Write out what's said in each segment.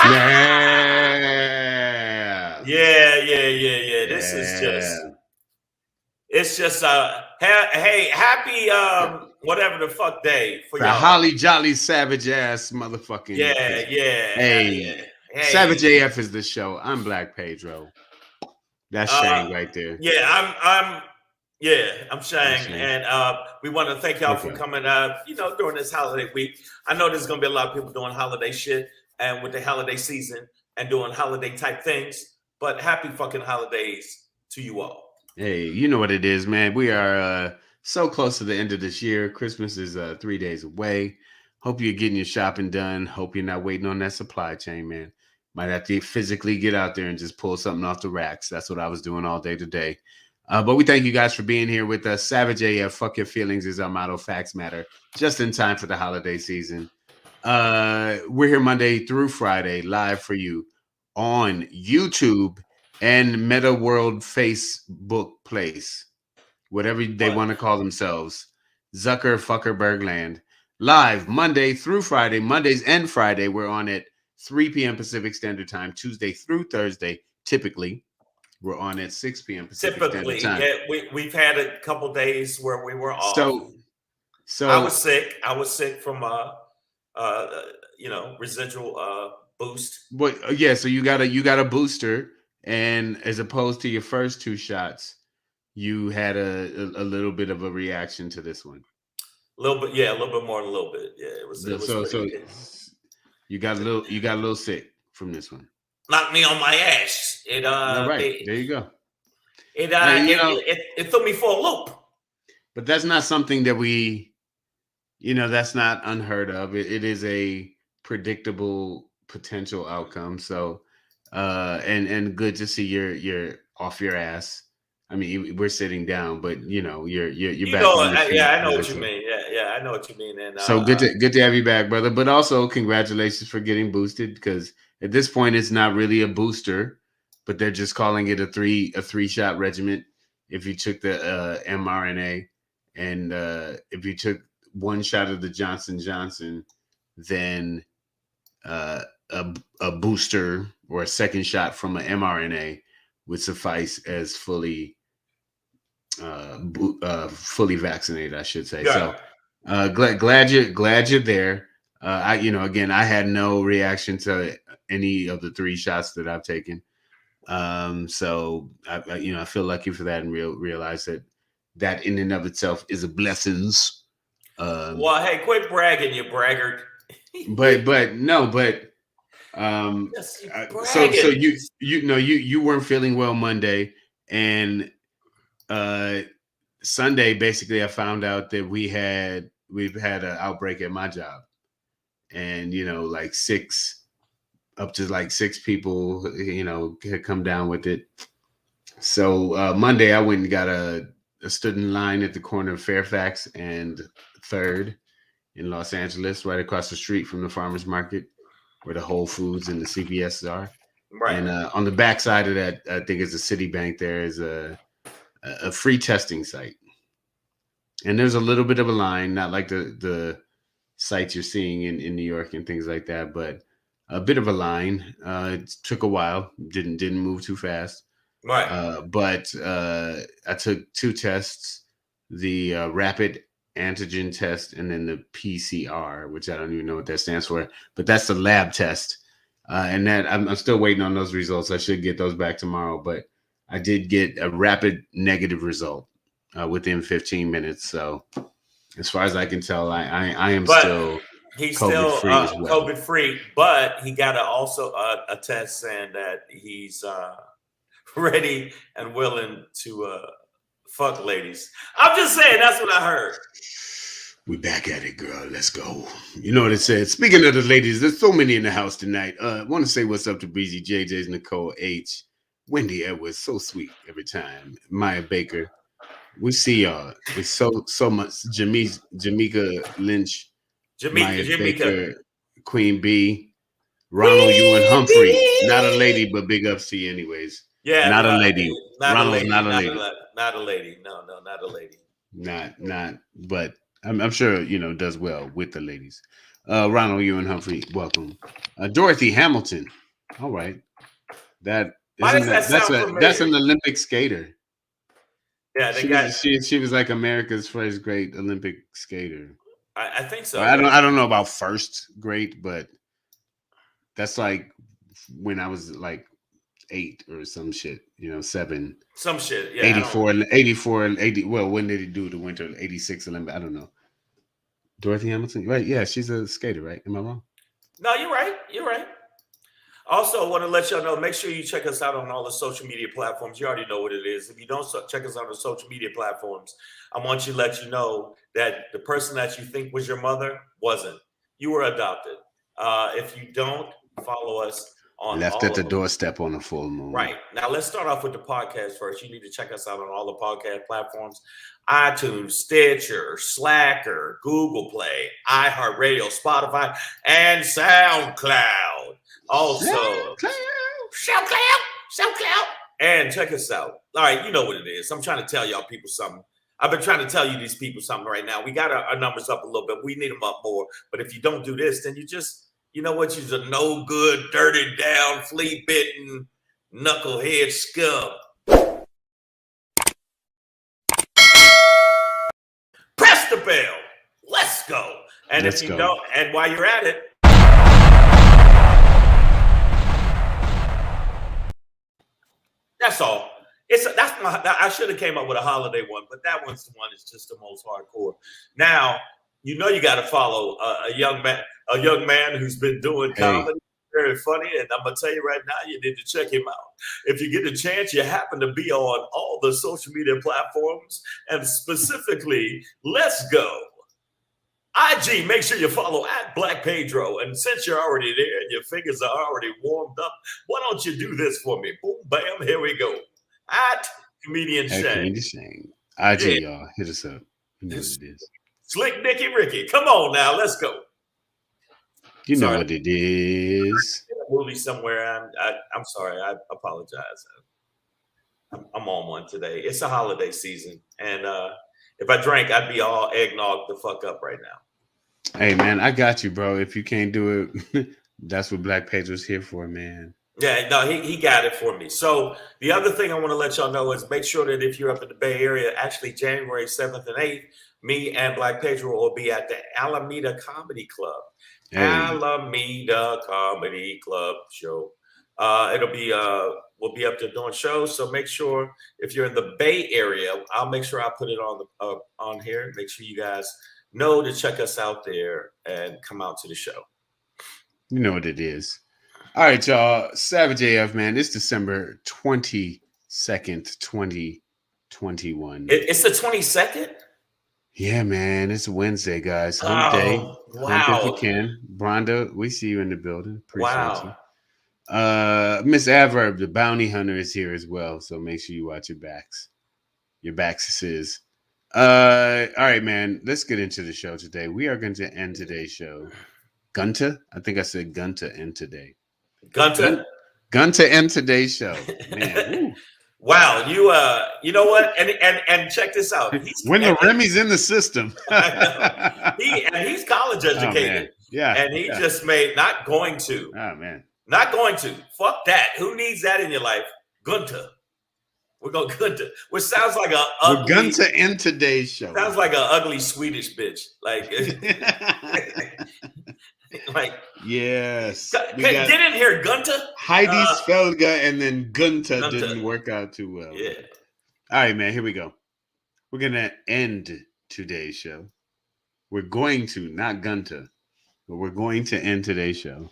Snap. Yeah. This is Yeah. just, it's just hey, happy whatever the fuck day for The y'all. holly jolly savage ass motherfucking Yeah, Christmas. yeah, Hey, yeah. Hey, Savage AF is the show. I'm Black Pedro. That's uh, Shang right there. yeah, I'm That's Shang, Shang. and we want to thank y'all for Okay. coming during this holiday week. I know there's gonna be a lot of people doing holiday shit and with the holiday season and doing holiday type things, but happy fucking holidays to you all. Hey, you know what it is, man. We are so close to the end of this year. Christmas is 3 days away. Hope you're getting your shopping done. Hope you're not waiting on that supply chain, man. Might have to physically get out there and just pull something off the racks. That's what I was doing all day today. But we thank you guys for being here with us. Savage AF, fuck your feelings is our motto. Facts matter. Just in time for the holiday season. We're here Monday through Friday live for you on YouTube and Meta World Facebook Place, whatever they What? want to call themselves. Zucker Fucker Bergland. Live Monday through Friday, Mondays and Friday. We're on at 3 p.m. Pacific Standard Time, Tuesday through Thursday. Typically, we're on at 6 p.m. Pacific Standard Typically, Time. yeah, we've had a couple days where we were off. So, I was so sick. I was sick from uh, residual boost. what? Yeah. So you got a booster, and as opposed to your first two shots, you had a little bit of a reaction to this one. A little bit, yeah, a little bit more than a little bit. Yeah, it was So pretty. you got a little sick from this one. Knocked me on my ass. All right, there you go. You know, It threw me for a loop. but that's not something that that's not unheard of. It is a predictable potential outcome. So, and good to see you're off your ass. I mean, we're sitting down, but you're You back know, on your feet. yeah, I know Yeah, what you mean. Yeah, I know what you mean. And so good to have you back, brother. But also congratulations for getting boosted, because at this point it's not really a booster, but they're just calling it a three shot regimen. If you took the mRNA, and if you took one shot of the Johnson, then uh, a booster or a second shot from an mRNA would suffice as fully vaccinated, I should say. yeah. So glad you're there. Again, I had no reaction to any of the three shots that I've taken. So I feel lucky for that, and realize that in and of itself is a blessings. Well, hey, quit bragging, you braggart. But no, but Yes, you so bragging. you weren't feeling well Monday, and Sunday basically I found out that we've had an outbreak at my job, and like up to like six people had come down with it. So Monday I went and got stood in line at the corner of Fairfax and Third in Los Angeles, right across the street from the farmers market where the Whole Foods and the CVS are. Right. And on the back side of that, I think it's a Citibank. There is a free testing site, and there's a little bit of a line, not like the sites you're seeing in New York and things like that, but a bit of a line. It took a while, didn't move too fast. Right. But I took two tests: the rapid antigen test, and then the PCR, which I don't even know what that stands for, but that's the lab test. And that I'm still waiting on those results. I should get those back tomorrow, but I did get a rapid negative result within 15 minutes. So as far as I can tell, I am still he's COVID still free as well. COVID free, but he got also a test saying that he's ready and willing to fuck ladies. I'm just saying, that's what I heard. We back at it, girl. Let's go. You know what it said. Speaking of the ladies, there's so many in the house tonight. I want to say what's up to Breezy JJ's, Nicole H, Wendy Edwards, so sweet every time. Maya Baker. We see y'all. It's so much. Jamaica Lynch, Maya Baker, Queen B, Ronald Ewan Humphrey. Not a lady, but big ups to you anyways. Yeah, not a lady. Ronald's not a lady. Not a lady. No, not a lady. Not. But I'm sure does well with the ladies. Ronald Ewan Humphrey, welcome. Dorothy Hamilton. All right. That Why isn't does that that sound that's familiar? an Olympic skater. Yeah, they got. She was like America's first great Olympic skater. I think Well, so. Yeah. I don't know about first great, but that's like when I was like 8 or some shit, 7, Some shit. Yeah. I don't. 84, 84, 80. Well, when did he do the winter 86 Olympic? I don't know. Dorothy Hamilton, right? Yeah, she's a skater, right? Am I wrong? No, you're right. You're right. Also, want to let y'all know, make sure you check us out on all the social media platforms. You already know what it is. If you don't check us out on the social media platforms, I want to let you know that the person that you think was your mother wasn't. You were adopted. If you don't follow us on Left at all the of them, doorstep on a full moon. right. Now, let's start off with the podcast first. You need to check us out on all the podcast platforms: iTunes, Stitcher, Slacker, Google Play, iHeartRadio, Spotify, and SoundCloud. Also, SoundCloud, and check us out. All right, you know what it is. I'm trying to tell y'all people something. I've been trying to tell you these people something right now. We got our numbers up a little bit. We need them up more. But if you don't do this, then you know what? You're a no good, dirty down, flea bitten, knucklehead scum. Press the bell. Let's go. And Let's if you go. don't, and while you're at it, that's all. I should have came up with a holiday one, but that one's the one that's just the most hardcore. Now, you got to follow a young man who's been doing comedy, very funny, and I'm gonna tell you right now, you need to check him out. If you get a chance, you happen to be on all the social media platforms, and specifically, let's go. IG, make sure you follow at Black Pedro. And since you're already there and your fingers are already warmed up, why don't you do this for me? Boom, bam, here we go. At Comedian Shang. Comedian Shang. IG, Yeah. y'all. Hit us up. You know what it is. Slick Nicky Ricky. Come on now, let's go. You know what it is. Movie somewhere. I'm sorry. I apologize. I'm on one today. It's a holiday season. And if I drank, I'd be all eggnog the fuck up right now. Hey, man, I got you, bro. If you can't do it, that's what Black Pedro's here for, man. Yeah, no, he got it for me. So the other thing I want to let y'all know is make sure that if you're up in the Bay Area, actually January 7th and 8th, me and Black Pedro will be at the Alameda Comedy Club. Hey. Alameda Comedy Club show. It'll be we'll be up there doing shows. So make sure if you're in the Bay Area, I'll make sure I put it on the on here. Make sure you guys know to check us out there and come out to the show. You know what it is. All right, y'all. Savage AF, man. It's December 22nd, 2021. It's the 22nd? Yeah, man. It's Wednesday, guys. Hump day. Wow. Hump if you can. Bronda, we see you in the building. Appreciate you. Miss Adverb, the bounty hunter, is here as well. So make sure you watch your backs. Your backs is. All right, man. Let's get into the show today. We are going to end today's show. Gunta? I think I said Gunta end today. Gunta end today's show. Man. Wow, you know what? And check this out. When the Remy's in the system. He's college educated. Yeah. And he just made not going to. Oh man. Not going to. Fuck that. Who needs that in your life? Gunta. We're going Gunta. Which sounds like a ugly. We're Gunta end today's show. Sounds like an ugly Swedish bitch. Like like yes. Get in here, Gunta. Heidi Svelga and then Gunta didn't work out too well. Yeah. All right, man. Here we go. We're gonna end today's show. We're going to, not Gunta, but we're going to end today's show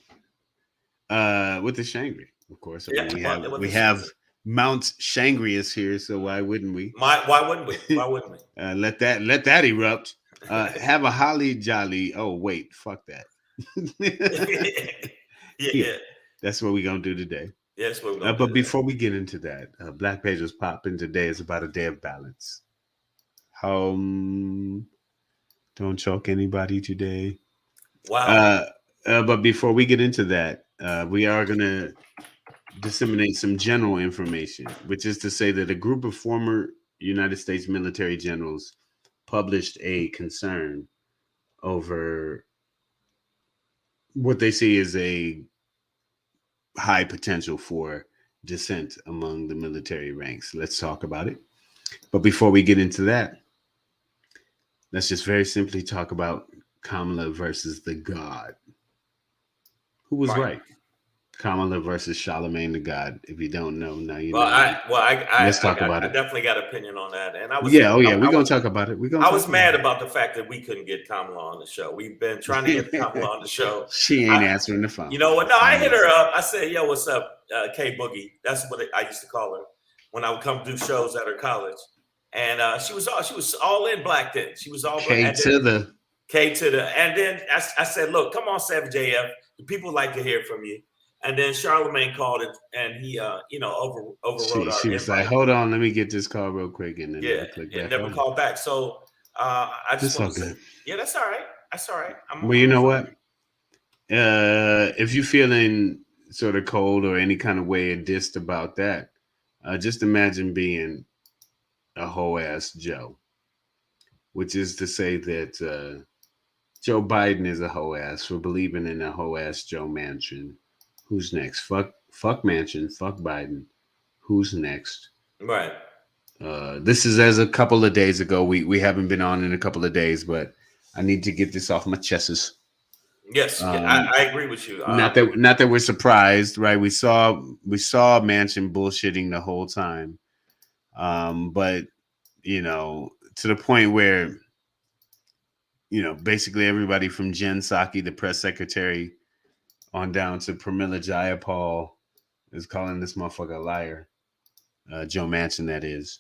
with the Shangry, of course. I mean, we have Mount Shangry is here, so why wouldn't we? Why wouldn't we? Why wouldn't we? Let that erupt. Have a holly jolly. Oh wait, fuck that. yeah, that's what we're gonna do today. Yes, we're gonna. But before we get into that, Black Pages popping today is about a day of balance. Don't choke anybody today. Wow. But before we get into that, we are gonna disseminate some general information, which is to say that a group of former United States military generals published a concern over what they see is a high potential for dissent among the military ranks. Let's talk about it. But before we get into that, let's just very simply talk about Kamala versus the God. Who was Right. right? Kamala versus Charlemagne the God. If you don't know, now you Well, know. Let's talk about I it. definitely got an opinion on that, and Yeah, oh yeah, we're gonna talk about it. We're gonna I talk was about mad it. about the fact that we couldn't get Kamala on the show. We've been trying to get Kamala on the show. She ain't answering the phone. You know what? No, I hit her up. I said, "Yo, what's up, K Boogie?" That's what I used to call her when I would come do shows at her college. And she was all in black then. She was all black. K to the K to the. And then I said, "Look, come on, 7JF. The people like to hear from you." And then Charlemagne called and he overrode our she was invite. like, hold on, let me get this call real quick, and then Yeah, click and back never on. called back. So I just want to say, good. yeah, that's all right. That's all right. Well, you know what? If you're feeling sort of cold or any kind of way and dissed about that, just imagine being a whole ass Joe, which is to say that Joe Biden is a whole ass for believing in a whole ass Joe Manchin. Who's next? Fuck Manchin. Fuck Biden. Who's next? Right. This is as a couple of days ago. We haven't been on in a couple of days, but I need to get this off my chest. Yes, I agree with you. Not that we're surprised, right? We saw Manchin bullshitting the whole time, but to the point where basically everybody from Jen Psaki, the press secretary, on down to Pramila Jayapal is calling this motherfucker a liar. Joe Manchin, that is.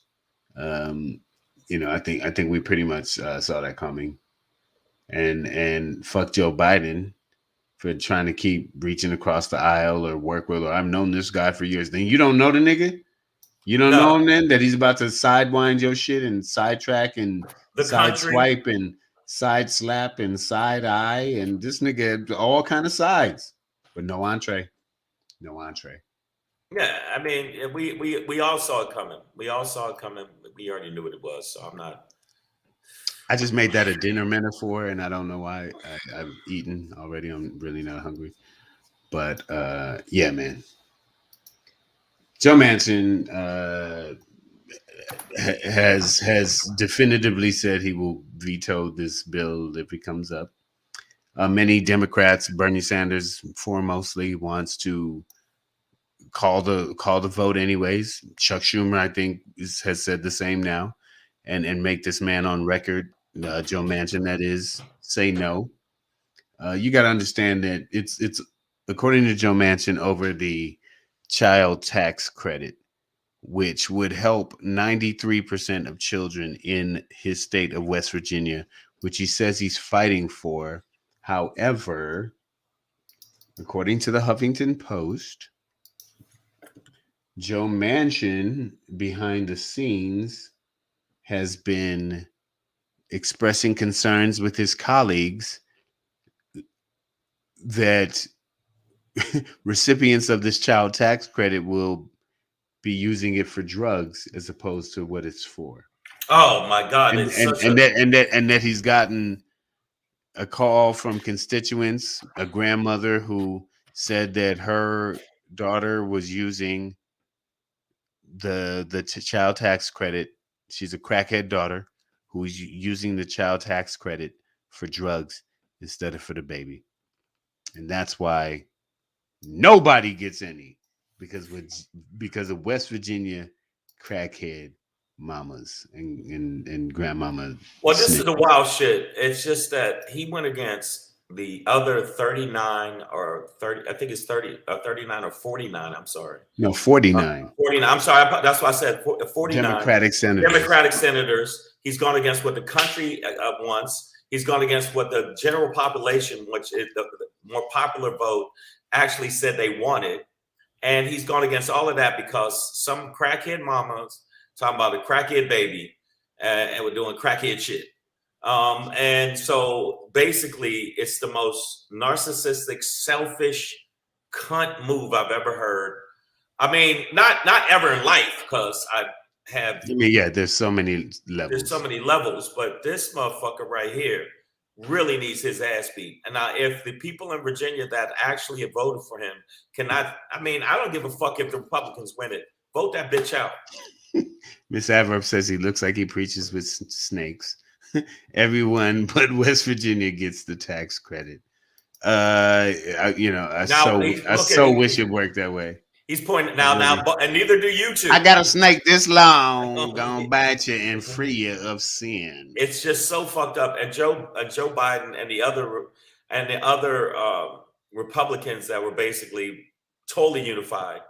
I think we pretty much saw that coming, and fuck Joe Biden for trying to keep reaching across the aisle or work with, or I've known this guy for years. Then you don't know the nigga? You don't know him then? That he's about to sidewind your shit and sidetrack and side swipe and side slap and side eye, and this nigga all kind of sides, but no entree. No entree. Yeah, I mean, we all saw it coming. We all saw it coming. We already knew what it was, so I'm not. I just made that a dinner metaphor, and I don't know why. I've eaten already. I'm really not hungry. But yeah, man. Joe Manchin has definitively said he will veto this bill if it comes up. Many Democrats, Bernie Sanders foremostly, wants to call the vote anyways. Chuck Schumer, I think, has said the same now, and make this man on record, Joe Manchin, that is, say no. You got to understand that it's according to Joe Manchin, over the child tax credit, which would help 93% of children in his state of West Virginia, which he says he's fighting for. However, according to the Huffington Post, Joe Manchin, behind the scenes, has been expressing concerns with his colleagues that recipients of this child tax credit will be using it for drugs as opposed to what it's for. Oh my God! And that he's gotten a call from constituents, a grandmother who said that her daughter was using the child tax credit. She's a crackhead daughter who's using the child tax credit for drugs instead of for the baby, and that's why nobody gets any, because of West Virginia crackhead mamas and grandmama. Well, this is the wild shit. It's just that he went against the other 39 or 30. I think it's 39 or 49. I'm sorry. No, 49. 49. I'm sorry. That's why I said 49. Democratic senators. He's gone against what the country wants. He's gone against what the general population, which is the more popular vote, actually said they wanted. And he's gone against all of that because some crackhead mamas talking about a crackhead baby and we're doing crackhead shit. And so basically it's the most narcissistic, selfish cunt move I've ever heard. I mean, not ever in life, because I have. I mean, yeah, there's so many levels. There's so many levels, but this motherfucker right here really needs his ass beat. And now, if the people in Virginia that actually have voted for him cannot, I mean, I don't give a fuck if the Republicans win it. Vote that bitch out. Miss Averb says he looks like he preaches with snakes. Everyone but West Virginia gets the tax credit. I so wish it worked that way. He's pointing now, and neither do you two. I got a snake this long, gonna bite you and free you of sin. It's just so fucked up. And Joe Biden and the other Republicans that were basically totally unified,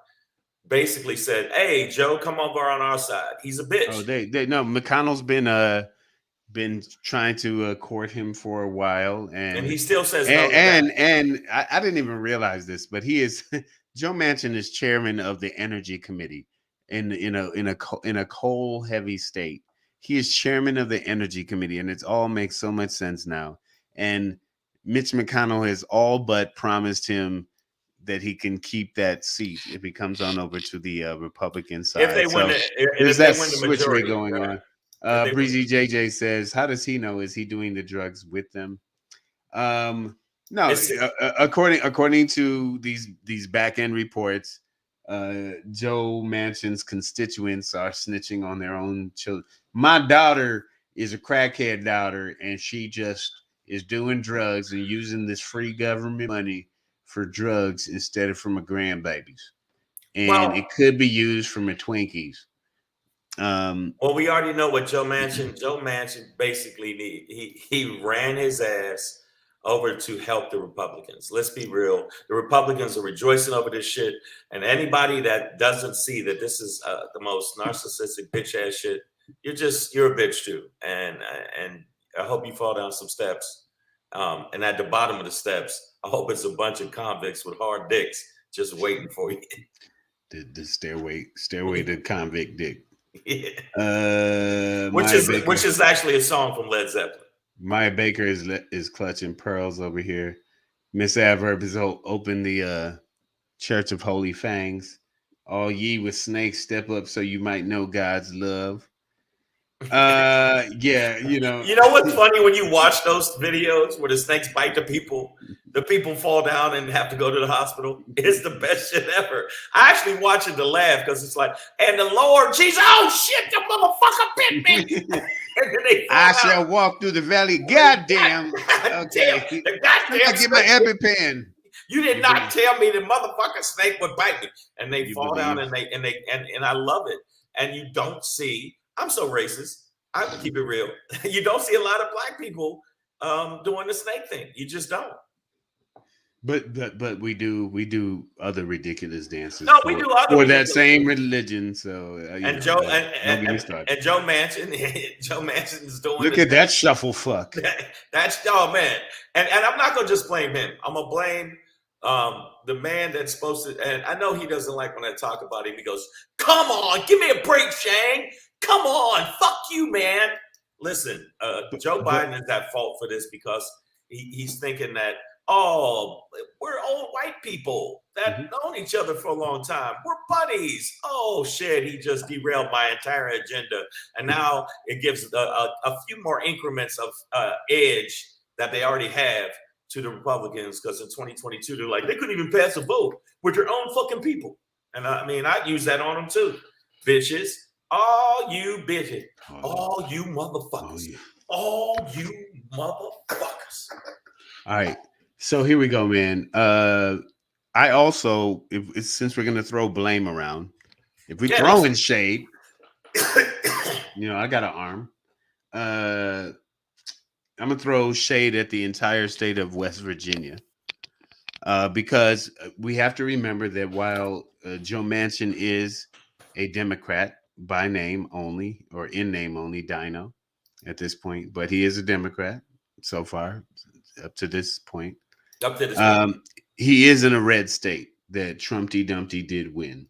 basically said, "Hey, Joe, come over on our side. He's a bitch." Oh, they no. McConnell's been trying to court him for a while, and he still says no. And I didn't even realize this, but he is Joe Manchin is chairman of the Energy Committee in a coal heavy state. He is chairman of the Energy Committee, and it all makes so much sense now. And Mitch McConnell has all but promised him that he can keep that seat if he comes on over to the Republican side. If they win, there's that switchery going on. Breezy JJ says, "How does he know? Is he doing the drugs with them?" No, according to these back end reports, Joe Manchin's constituents are snitching on their own children. My daughter is a crackhead daughter, and she just is doing drugs and using this free government money for drugs instead of for my grandbabies, and it could be used for my Twinkies. Well, we already know what Joe Manchin basically he ran his ass over to help the Republicans. Let's be real. The Republicans are rejoicing over this shit. And anybody that doesn't see that this is the most narcissistic bitch ass shit, you're a bitch too. And I hope you fall down some steps. And at the bottom of the steps, I hope it's a bunch of convicts with hard dicks just waiting for you. The stairway to convict dick. Yeah. Which is actually a song from Led Zeppelin. Maya Baker is clutching pearls over here. Miss Adverb has opened the Church of Holy Fangs. All ye with snakes, step up so you might know God's love. Yeah, You know what's funny when you watch those videos where the snakes bite the people fall down and have to go to the hospital? It's the best shit ever. I actually watch it to laugh because it's like, and the Lord Jesus, oh shit, the motherfucker bit me. I shall walk through the valley. Goddamn. Okay. The goddamn get my EpiPen. You did not tell me the motherfucking snake would bite me. And they fall down and I love it. And you don't see, I'm so racist. I would keep it real. You don't see a lot of black people doing the snake thing. You just don't. But we do other ridiculous dances. No, we do other for that same religion. So Joe Manchin, Joe Manchin is doing. Look at that shuffle fuck. That's man, and I'm not gonna just blame him. I'm gonna blame the man that's supposed to. And I know he doesn't like when I talk about him. He goes, "Come on, give me a break, Shang. Come on, fuck you, man." Listen, Joe Biden is at fault for this because he's thinking that. Oh, we're old white people that known each other for a long time. We're buddies. Oh, shit. He just derailed my entire agenda. And now it gives a few more increments of edge that they already have to the Republicans because in 2022, they're like, they couldn't even pass a vote with their own fucking people. And I mean, I'd use that on them too. Bitches. All you bitches. All you motherfuckers. All you motherfuckers. All right. So here we go, man. I also, since we're gonna throw blame around, if we're throwing shade, I got an arm. I'm gonna throw shade at the entire state of West Virginia, because we have to remember that while Joe Manchin is a Democrat by name only, or in name only, Dino, at this point, but he is a Democrat so far, up to this point. He is in a red state that Trumpty Dumpty did win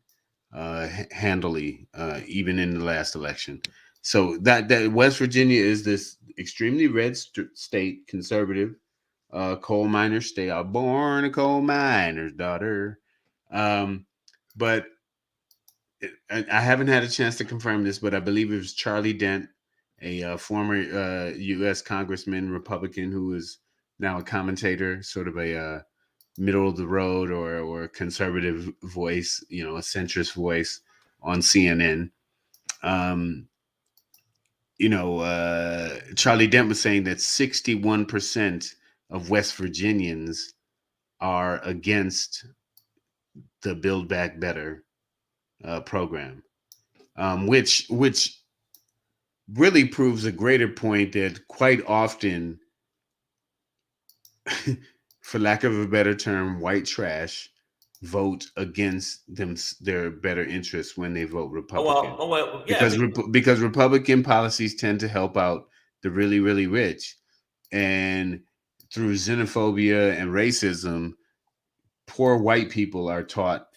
handily, even in the last election. So that West Virginia is this extremely red state, conservative, coal miner state. I was born a coal miner's daughter. But I haven't had a chance to confirm this, but I believe it was Charlie Dent a former U.S. congressman, Republican, who is now a commentator, sort of a middle of the road or conservative voice, a centrist voice on CNN. Um, Charlie Dent was saying that 61% of West Virginians are against the Build Back Better program, which really proves a greater point that quite often, for lack of a better term, white trash vote against their better interests when they vote Republican, yeah, because Republican policies tend to help out the really, really rich, and through xenophobia and racism, poor white people are taught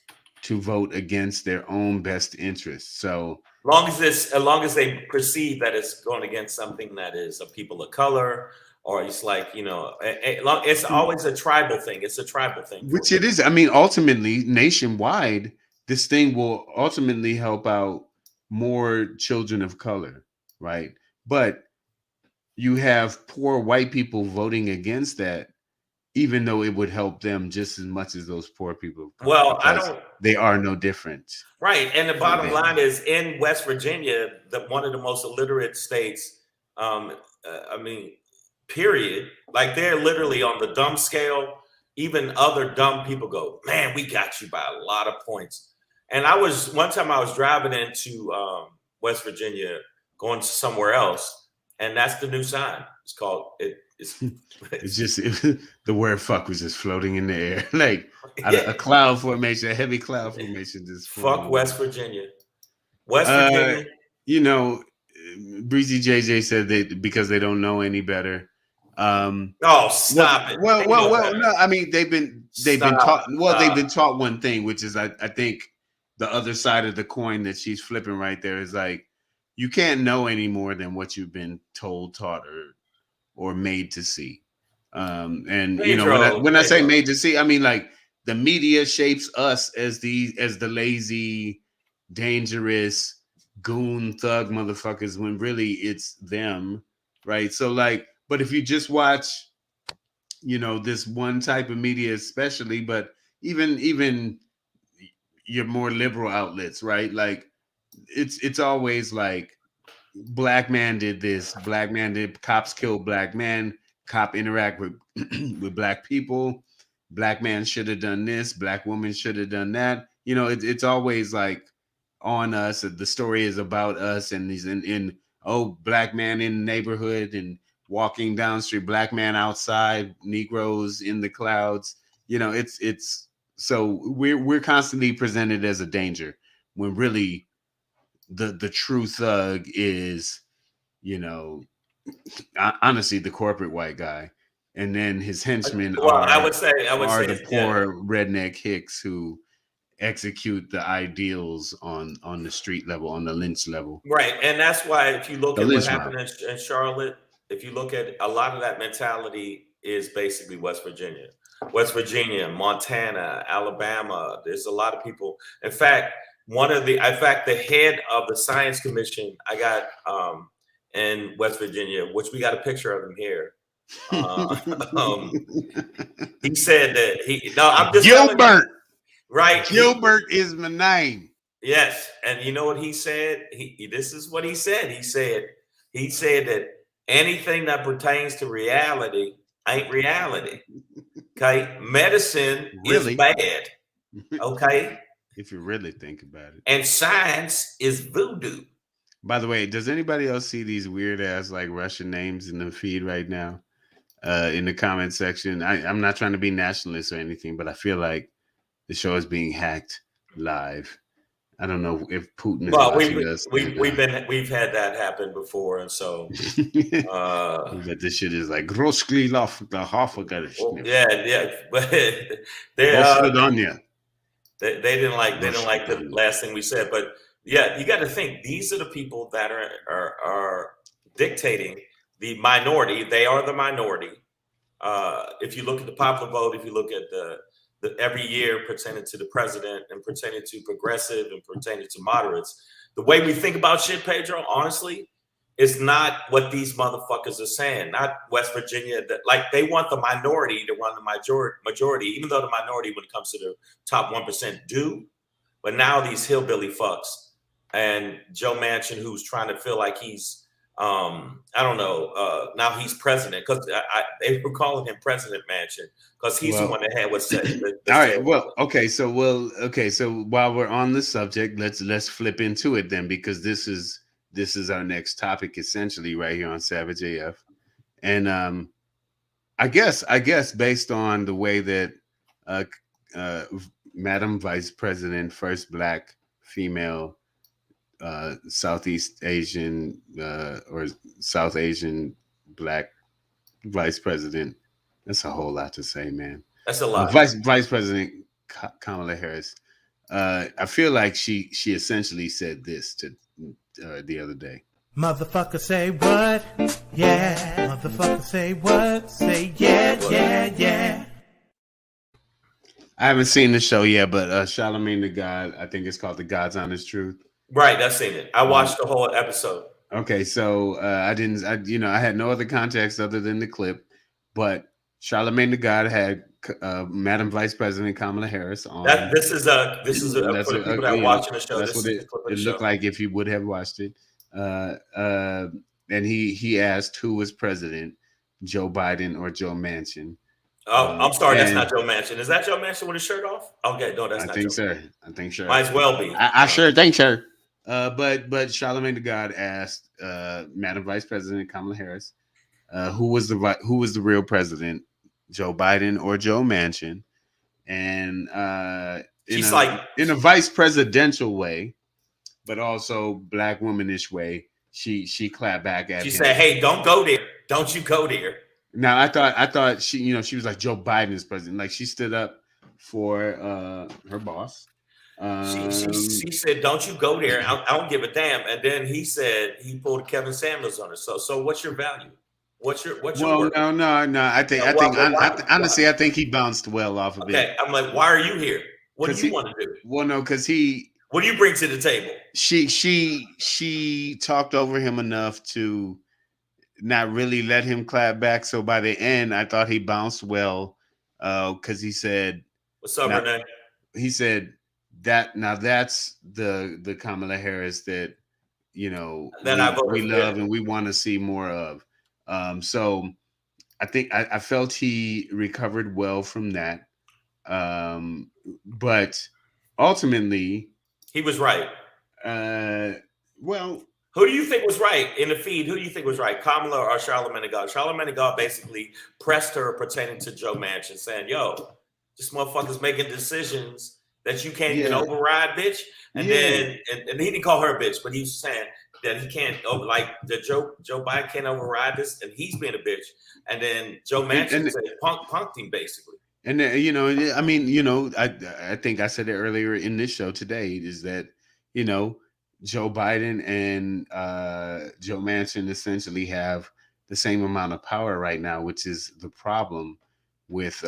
to vote against their own best interests. So as long as they perceive that it's going against something that is of people of color, or it's like, it's always a tribal thing. It's a tribal thing. Which it is. I mean, ultimately, nationwide, this thing will ultimately help out more children of color, right? But you have poor white people voting against that, even though it would help them just as much as those poor people of color, Well, because they are no different. Right. And the bottom line is, in West Virginia, one of the most illiterate states, period. Like, they're literally on the dumb scale. Even other dumb people go, man, we got you by a lot of points. And one time I was driving into West Virginia, going to somewhere else, and that's the new sign. It's called it's just the word "fuck" was just floating in the air, like a cloud formation, a heavy cloud formation. Just fuck West Virginia. West Virginia. Breezy JJ said that because they don't know any better. Oh, stop it! Well. No, I mean they've been taught. Well, they've been taught one thing, which is I think the other side of the coin that she's flipping right there is like, you can't know any more than what you've been told, taught, or made to see. And Pedro, when I say made to see, I mean like the media shapes us as the lazy, dangerous, goon thug motherfuckers, when really it's them, right? So like, but if you just watch, this one type of media especially, but even your more liberal outlets, right? Like it's always like, black man did this, black man did, cops killed black man, cop interact with with black people, black man should have done this, black woman should have done that. It's always like on us. The story is about us, and he's in black man in the neighborhood and walking down the street, black man outside, Negroes in the clouds. It's so we're constantly presented as a danger, when really the true thug is, honestly, the corporate white guy, and then his henchmen are the poor redneck hicks who execute the ideals on the street level, on the lynch level. Right. And that's why, if you look at what happened in Charlotte, if you look at a lot of that mentality, is basically West Virginia, Montana, Alabama. There's a lot of people. In fact, the head of the Science Commission I got in West Virginia, which we got a picture of him here. He said that I'm just Gilbert. Right. Gilbert is my name. Yes. And you know what he said? This is what he said. He said that anything that pertains to reality ain't reality. Okay. Medicine is bad. Okay. If you really think about it. And science is voodoo. By the way, does anybody else see these weird ass like Russian names in the feed right now? In the comment section. I'm not trying to be nationalist or anything, but I feel like the show is being hacked live. I don't know if Putin is watching us. We've had that happen before, and so that this shit is like Groskli Lof the Hoffager. Yeah, but they didn't like the last thing we said. But yeah, you got to think, these are the people that are dictating the minority. They are the minority. If you look at the popular vote, if you look at the every year pertaining to the president and pertaining to progressive and pertaining to moderates, the way we think about shit, Pedro, honestly, is not what these motherfuckers are saying. Not West Virginia. Like they want the minority to run the majority, even though the minority, when it comes to the top 1%, do. But now these hillbilly fucks and Joe Manchin, who's trying to feel like he's, I don't know, now he's president because they were calling him President Manchin because he's the one that had what's said. All right. Well, okay. So while we're on the subject, let's flip into it then, because this is our next topic essentially right here on Savage AF, and I guess based on the way that Madam Vice President, first Black female Southeast Asian or South Asian Black Vice President. That's a whole lot to say, man. That's a lot. Vice President Kamala Harris. I feel like she essentially said this to the other day. Motherfucker say what? Yeah. Motherfucker say what? Say yeah. I haven't seen the show yet, but Charlamagne the God, I think it's called The God's Honest Truth. Right, I've seen it. I watched the whole episode. Okay, so I had no other context other than the clip, but Charlamagne the God had Madam Vice President Kamala Harris on. This is for the people that are watching the show. That's what it looked like if you would have watched it. And he asked who was president, Joe Biden or Joe Manchin. Oh, I'm sorry, that's not Joe Manchin. Is that Joe Manchin with his shirt off? Okay, no, that's not. I think so. Might as well be. I sure think so. But Charlamagne the God asked Madam Vice President Kamala Harris, who was the real president, Joe Biden or Joe Manchin, and she's like in a vice presidential way, but also Black womanish way. She clapped back at him. She said, "Hey, don't go there. Don't you go there." Now I thought she was like Joe Biden is president. Like she stood up for her boss. She said, "Don't you go there. I don't give a damn." And then he said he pulled Kevin Samuels on her. So what's your value? What's your work? No. Honestly, I think he bounced well off of it. Okay, I'm like, why are you here? What do you want to do? Well, no, because what do you bring to the table? She talked over him enough to not really let him clap back. So by the end, I thought he bounced well because he said, "What's up, Renee?" He said that's the Kamala Harris that we love and we want to see more of. So I think I felt he recovered well from that. But ultimately, he was right. Well, who do you think was right in the feed? Who do you think was right, Kamala or Charlamagne the God? Charlamagne the God basically pressed her pertaining to Joe Manchin, saying, "Yo, this motherfucker's making decisions that you can't even override, bitch." And then and he didn't call her a bitch, but he was saying that he can't Joe Biden can't override this, and he's being a bitch. And then Joe Manchin said punked him basically. And I think I said it earlier in this show today is that Joe Biden and Joe Manchin essentially have the same amount of power right now, which is the problem with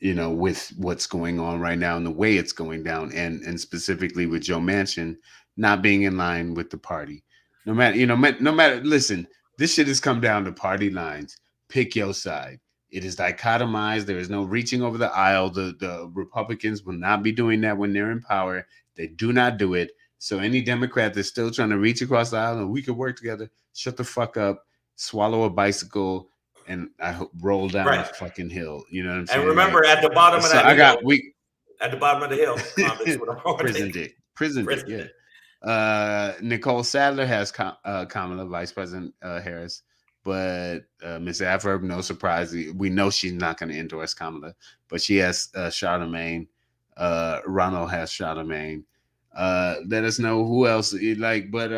with what's going on right now and the way it's going down, and specifically with Joe Manchin not being in line with the party. No matter, listen, this shit has come down to party lines. Pick your side. It is dichotomized. There is no reaching over the aisle. The Republicans will not be doing that when they're in power. They do not do it. So any Democrat that's still trying to reach across the aisle and we could work together, shut the fuck up, swallow a bicycle, and I hope roll down a fucking hill. You know what I'm saying? And remember, at the bottom of that at the bottom of the hill, prison dick, yeah. Nicole Sadler has Kamala, Vice President Harris, but Miss Adverb, no surprise, we know she's not going to endorse Kamala, but she has Charlamagne. Ronald has Charlamagne. Let us know who else you'd like, but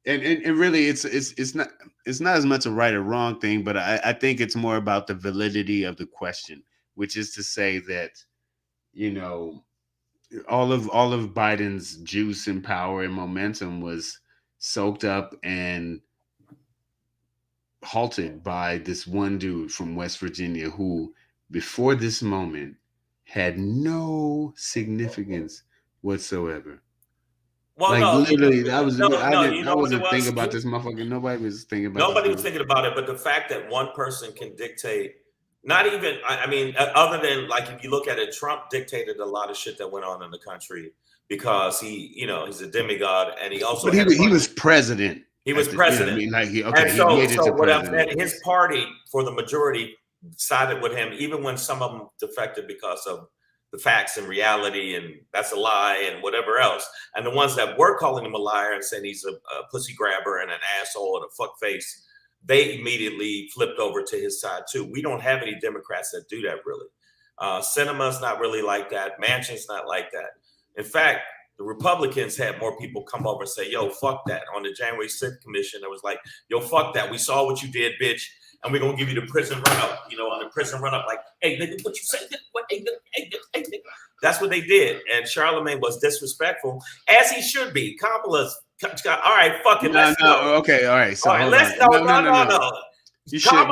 and really it's not as much a right or wrong thing, but I think it's more about the validity of the question, which is to say that all of Biden's juice and power and momentum was soaked up and halted by this one dude from West Virginia who before this moment had no significance whatsoever. Well, Like no, literally, I you know what it wasn't thinking was? about this motherfucker. Nobody was thinking about this Nobody was dude. thinking about it, but the fact that one person can dictate, not even, I mean, other than like if you look at it, Trump dictated a lot of shit that went on in the country because he's a demigod, and he also But had a he bunch. was president. He was You know what I president, mean? Like and he made it so to what I'm president. saying, his party for the majority sided with him, even when some of them defected because of the facts and reality, and that's a lie and whatever else. And the ones that were calling him a liar and saying he's a pussy grabber and an asshole and a fuck face, they immediately flipped over to his side too. We don't have any Democrats that do that really. Sinema's not really like that. Manchin's not like that. In fact, the Republicans had more people come over and say, yo, fuck that. On the January 6th commission, it was like, yo, fuck that. We saw what you did, bitch. And we're going to give you the prison run-up. On the prison run-up, like, hey, nigga, what you say? What, hey, nigga. That's what they did. And Charlemagne was disrespectful, as he should be. Kamala's, all right, fuck it, let's go. Okay, all right. So all right, let's go. No. You should.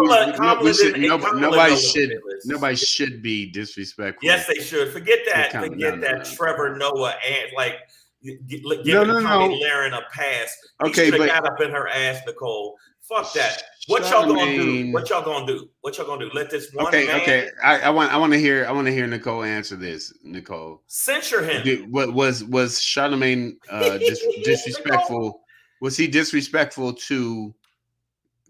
Nobody should. should be disrespectful. Yes, they should. Forget that. Forget Trevor Noah and like giving Tommy Lahren a pass. He should have got up in her ass, Nicole. Fuck that. What y'all gonna do? What y'all gonna do? Let this one man. Okay. I want to hear Nicole answer this. Nicole, censure him. Was Charlemagne disrespectful? Was he disrespectful to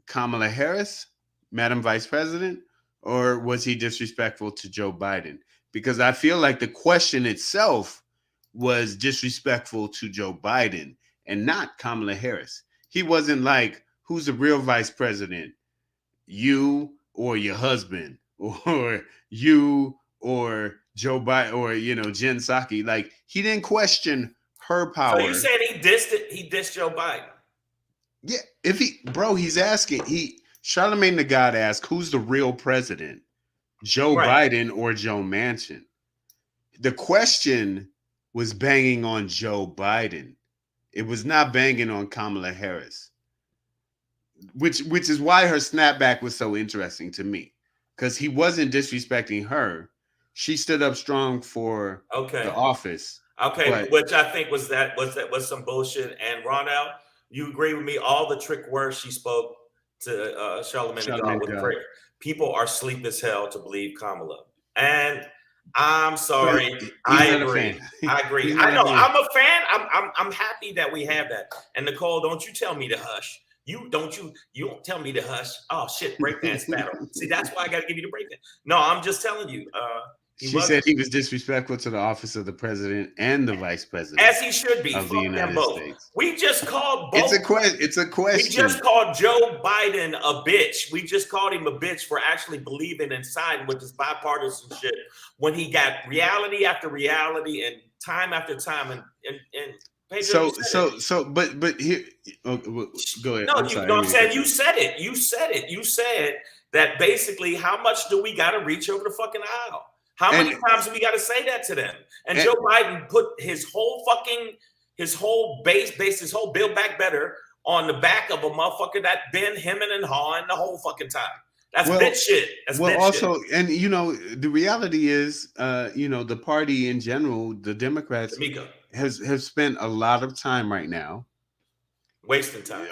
Kamala Harris, Madam Vice President, or was he disrespectful to Joe Biden? Because I feel like the question itself was disrespectful to Joe Biden and not Kamala Harris. He wasn't like, who's the real vice president? You or your husband, or you or Joe Biden, or Jen Psaki. Like, he didn't question her power. So you saying he dissed Joe Biden? Yeah, he's asking. Charlemagne the God asked, who's the real president? Joe Biden or Joe Manchin? The question was banging on Joe Biden. It was not banging on Kamala Harris. Which is why her snapback was so interesting to me, because he wasn't disrespecting her. She stood up strong for the office. Okay, which I think was some bullshit. And Ronald, you agree with me? All the trick words she spoke to Charlemagne was great. People are sleep as hell to believe Kamala, and I'm sorry. I agree. I know. I'm a fan. I'm happy that we have that. And Nicole, don't you tell me to hush. You don't tell me to hush. Oh shit, breakdance battle. See, that's why I got to give you the breakdance. No, I'm just telling you. She said he was disrespectful to the office of the president and the vice president, as he should be. Of the United States. We just called both. It's a question. We just called Joe Biden a bitch. We just called him a bitch for actually believing and siding with this bipartisan shit when he got reality after reality and time after time and. Pedro, but here, go ahead. No, you know what I'm saying? You said it. You said that basically, how much do we got to reach over the fucking aisle? How many times do we got to say that to them? And Joe Biden put his whole Build Back Better on the back of a motherfucker that been hemming and hawing the whole fucking time. That's bitch shit. That's also, shit. And the reality is, the party in general, the Democrats, have spent a lot of time right now wasting time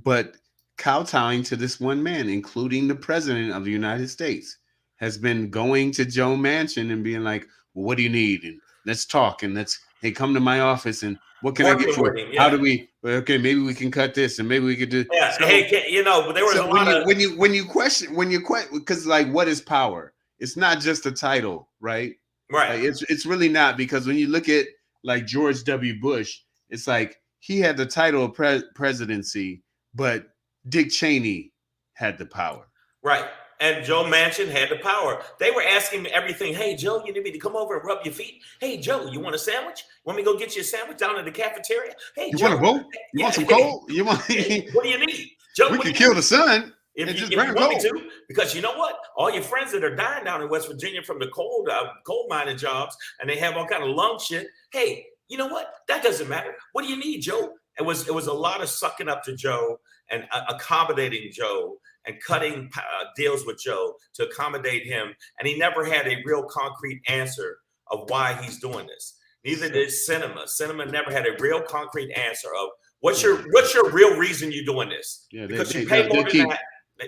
but kowtowing to this one man, including the president of the United States, has been going to Joe Manchin and being like, well, what do you need? And let's talk, and hey, come to my office, and what can I get for it? How do we? Okay, maybe we can cut this, and maybe we could do. Yeah. So, hey, there was a lot of when you question, because like, what is power? It's not just a title, right? Right. Like, it's really not, because when you look at like George W. Bush, it's like he had the title of presidency, but Dick Cheney had the power. Right. And Joe Manchin had the power. They were asking me everything. Hey, Joe, you need me to come over and rub your feet? Hey, Joe, you want a sandwich? Want me to go get you a sandwich down in the cafeteria? Hey, you Joe, want a boat? You want some coal? You want? What do you need? Joe, we can kill the sun. If you want me to, because you know what? All your friends that are dying down in West Virginia from the coal mining jobs, and they have all kind of lung shit. Hey, you know what? That doesn't matter. What do you need, Joe? It was a lot of sucking up to Joe and accommodating Joe and cutting deals with Joe to accommodate him. And he never had a real concrete answer of why he's doing this. Neither did Cinema. Cinema never had a real concrete answer of what's your real reason you're doing this? Yeah, because you pay more than that.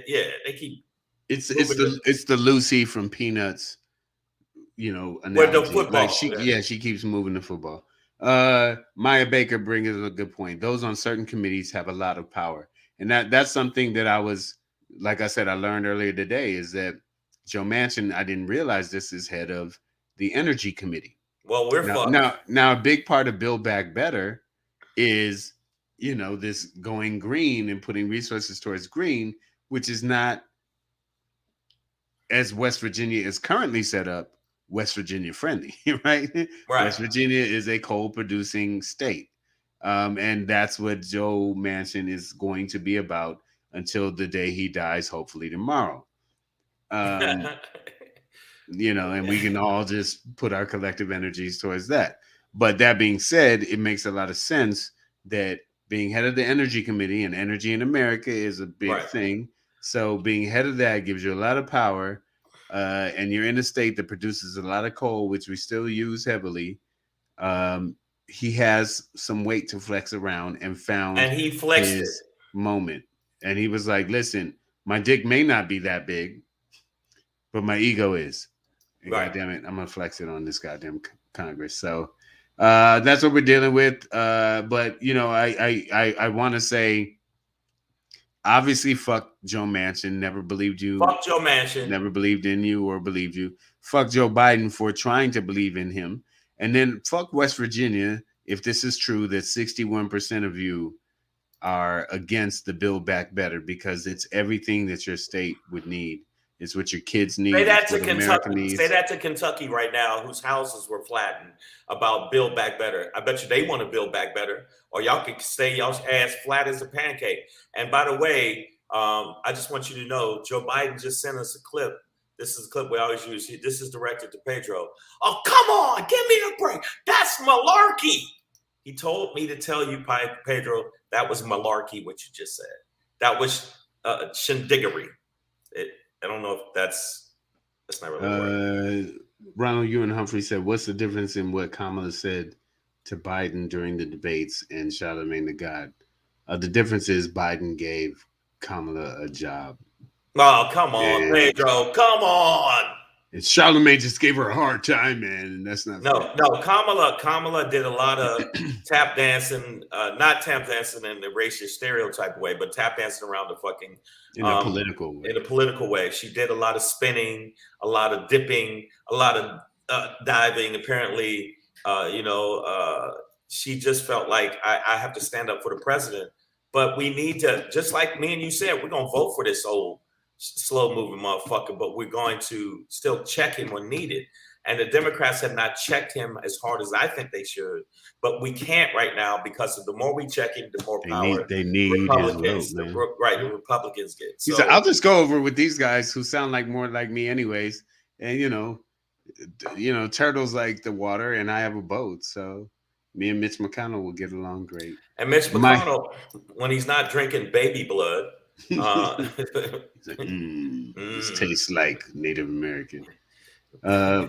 Yeah, they keep. It's the Lucy from Peanuts, analogy. With the football, like she keeps moving the football. Maya Baker brings a good point. Those on certain committees have a lot of power, and that's something that like I said, I learned earlier today is that Joe Manchin, I didn't realize this, is head of the Energy Committee. Well, we're now a big part of Build Back Better is this going green and putting resources towards green, which is not, as West Virginia is currently set up, West Virginia friendly, right? West Virginia is a coal producing state. And that's what Joe Manchin is going to be about until the day he dies, hopefully tomorrow. And we can all just put our collective energies towards that. But that being said, it makes a lot of sense that being head of the Energy Committee, and energy in America is a big thing. So being head of that gives you a lot of power, and you're in a state that produces a lot of coal, which we still use heavily. He has some weight to flex around, and he flexed his moment. And he was like, listen, my dick may not be that big, but my ego is. And God damn it, I'm going to flex it on this goddamn Congress. So that's what we're dealing with. But, I want to say, obviously, fuck Joe Manchin. Never believed you. Fuck Joe Manchin. Never believed in you or believed you. Fuck Joe Biden for trying to believe in him. And then fuck West Virginia if this is true that 61% of you are against the Build Back Better, because it's everything that your state would need. It's what your kids need. Say that to Kentucky. Say that to Kentucky right now, whose houses were flattened, about Build Back Better. I bet you they want to build back better, or y'all can stay y'all's ass flat as a pancake. And by the way, I just want you to know, Joe Biden just sent us a clip. This is a clip we always use. This is directed to Pedro. Oh, come on, give me a break. That's malarkey. He told me to tell you, Pedro, that was malarkey, what you just said. That was shindiggery. I don't know if that's not really right. Ronald Ewan Humphrey said, what's the difference in what Kamala said to Biden during the debates and Charlemagne the God? The difference is Biden gave Kamala a job. Oh, come on, Pedro. Come on. And Charlemagne just gave her a hard time, man. And that's not fair. Kamala did a lot of tap dancing, not tap dancing in the racist stereotype way, but tap dancing around the fucking in a political way. In a political way. She did a lot of spinning, a lot of dipping, a lot of diving. Apparently, she just felt like I have to stand up for the president. But we need to, just like me and you said, we're gonna vote for this old slow moving motherfucker, but we're going to still check him when needed. And the Democrats have not checked him as hard as I think they should, but we can't right now, because of the more we check him, the more power they need Republicans, his vote, man. the Republicans get. So, he said, I'll just go over with these guys who sound like more like me anyways. And Turtle's like the water and I have a boat. So me and Mitch McConnell will get along great. And Mitch McConnell, when he's not drinking baby blood, he's like, this tastes like Native American.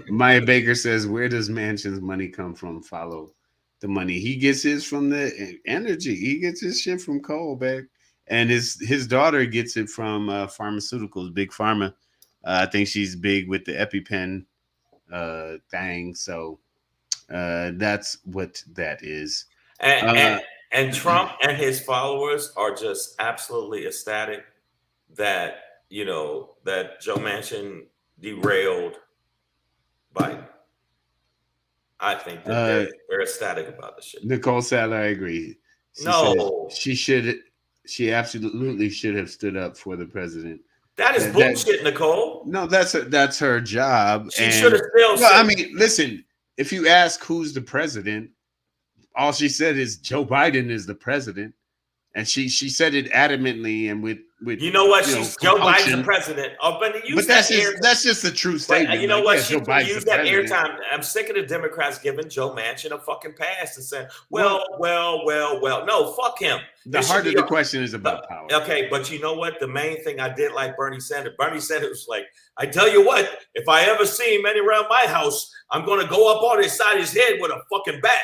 Maya Baker says, where does Manchin's money come from? Follow the money. He gets his from the energy. He gets his shit from coal back. And his daughter gets it from pharmaceuticals, Big Pharma. I think she's big with the EpiPen thing. So that's what that is. And Trump and his followers are just absolutely ecstatic that, that Joe Manchin derailed Biden. I think that they're ecstatic about the shit. Nicole Sadler, I agree. She absolutely should have stood up for the president. That is bullshit, Nicole. No, that's her job. She should have still said. I mean, listen, if you ask who's the president, all she said is Joe Biden is the president. And she said it adamantly and with, with You know what? She's Joe Biden's the compunction. president. Oh, but use But that's just a true statement. you know like, what? yeah, She Joe can Biden's use the that president. airtime. I'm sick of the Democrats giving Joe Manchin a fucking pass and saying, well. No, fuck him. The heart of the question is about power. Okay, but you know what? The main thing I did like Bernie Sanders was like, I tell you what, if I ever see him anywhere around my house, I'm going to go up on his side of his head with a fucking bat.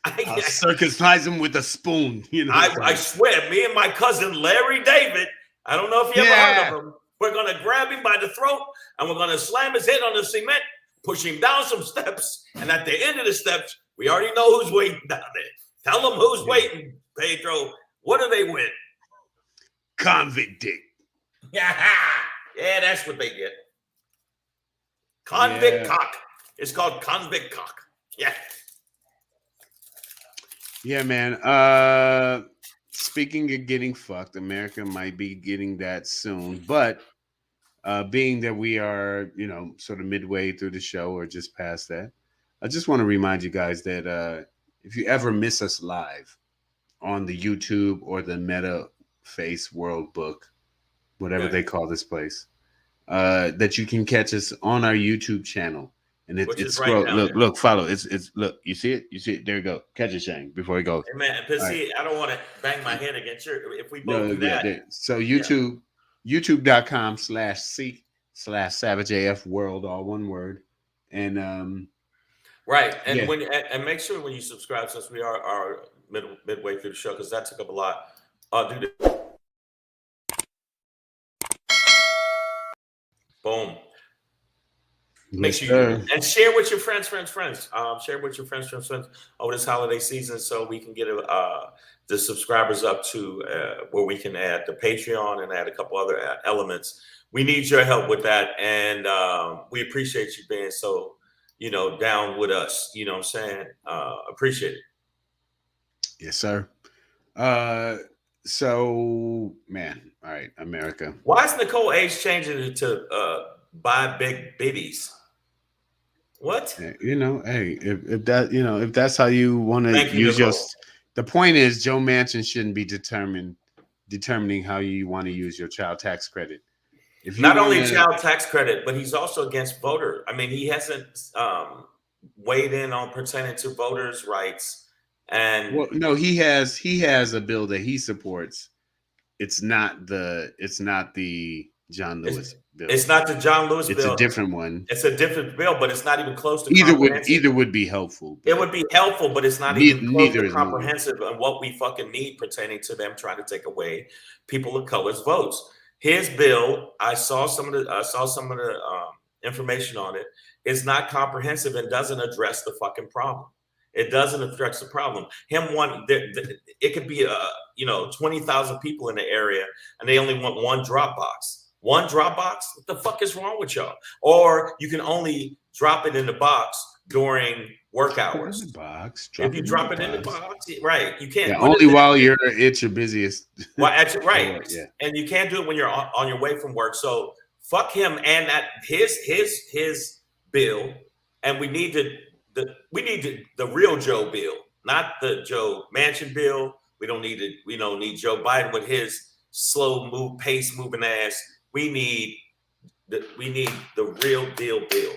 I'll circumcise him with a spoon. You know, I swear, me and my cousin Larry David, I don't know if you ever heard of him, we're going to grab him by the throat and we're going to slam his head on the cement, push him down some steps, and at the end of the steps, we already know who's waiting down there. Tell them who's waiting, Pedro. What do they win? Convict dick. Yeah, that's what they get. Convict cock. It's called convict cock. Yeah. Yeah, man. Speaking of getting fucked, America might be getting that soon. But being that we are, sort of midway through the show or just past that, I just want to remind you guys that if you ever miss us live on the YouTube or the Meta Face World Book, whatever they call this place, that you can catch us on our YouTube channel. And it's scroll. Right look, follow. It's look. You see it. There you go. Catch it, Shang, before it goes. Hey man, but see, I don't want to bang my head against your. If we both do that. Yeah. So youtube.com/C/SavageAF World, all one word, and right. And and make sure when you subscribe, since we are midway through the show, because that took up a lot. Do this. Boom. Make sure you and share with your friends. Share with your friends over this holiday season, so we can get the subscribers up to where we can add the Patreon and add a couple other elements. We need your help with that, and we appreciate you being so down with us. You know what I'm saying? Appreciate it. Yes, sir. So, man, all right, America. Why is Nicole H changing it to buy big biddies? What? Hey, if that's how you want to use your. The point is, Joe Manchin shouldn't be determining how you want to use your child tax credit. If you not only child tax credit, but he's also against voter. I mean, he hasn't weighed in on pertaining to voters' rights. And well, no, he has a bill that he supports. It's not the John Lewis bill. It's not the John Lewis bill. It's a different one. It's a different bill, but it's not even close to either would be helpful. It would be helpful, but it's not even close to comprehensive on what we fucking need pertaining to them trying to take away people of color's votes. His bill, I saw some of the information on it. It's not comprehensive and doesn't address the fucking problem. It doesn't address the problem. It could be 20,000 people in the area, and they only want one drop box. One drop box? What the fuck is wrong with y'all? Or you can only drop it in the box during work hours. If you drop it in the box, right? You can't. Yeah, only while you're at your busiest. Well, right. Yeah. And you can't do it when you're on your way from work. So fuck him and that his bill, and we need the real Joe bill, not the Joe Manchin bill. We don't need Joe Biden with his slow pace moving ass. We need the real deal bill.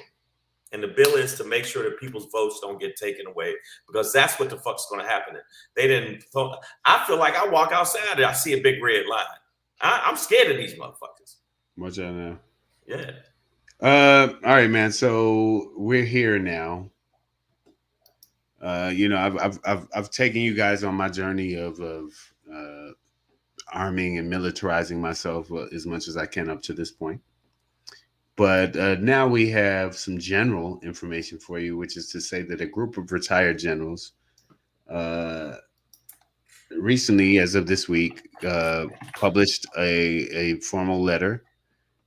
And the bill is to make sure that people's votes don't get taken away, because that's what the fuck's going to happen. I feel like I walk outside and I see a big red line. I'm scared of these motherfuckers. What's that now? Yeah. All right, man. So we're here now. I've taken you guys on my journey of arming and militarizing myself as much as I can up to this point. But now we have some general information for you, which is to say that a group of retired generals recently, as of this week, published a formal letter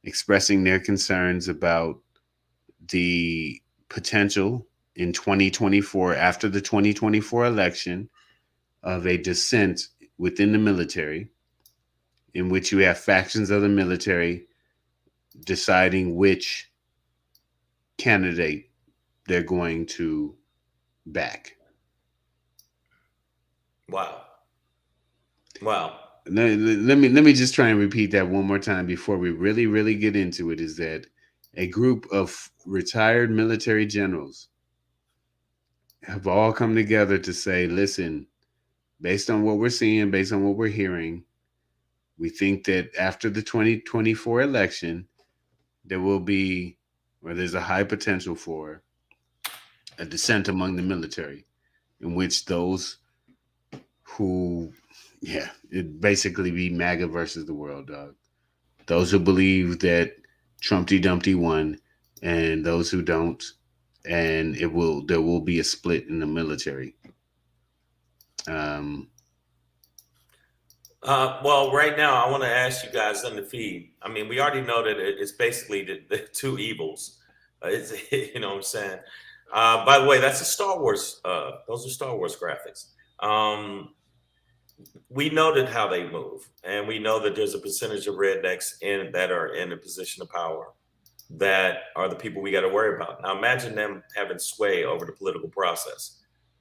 expressing their concerns about the potential in 2024, after the 2024 election, of a dissent within the military, in which you have factions of the military deciding which candidate they're going to back. Wow. let me just try and repeat that one more time before we really get into it. Is that a group of retired military generals have all come together to say, listen, based on what we're seeing, based on what we're hearing, we think that after the 2024 election, there will be, or there's a high potential for a dissent among the military, in which those who, yeah, it basically be MAGA versus the world, dog. Those who believe that Trumpty Dumpty won, and those who don't, and there will be a split in the military. Well, right now, I want to ask you guys in the feed. I mean, we already know that it's basically the two evils. You know what I'm saying? By the way, that's a Star Wars. Those are Star Wars graphics. We know that how they move, and we know that there's a percentage of rednecks that are in a position of power that are the people we got to worry about. Now, imagine them having sway over the political process.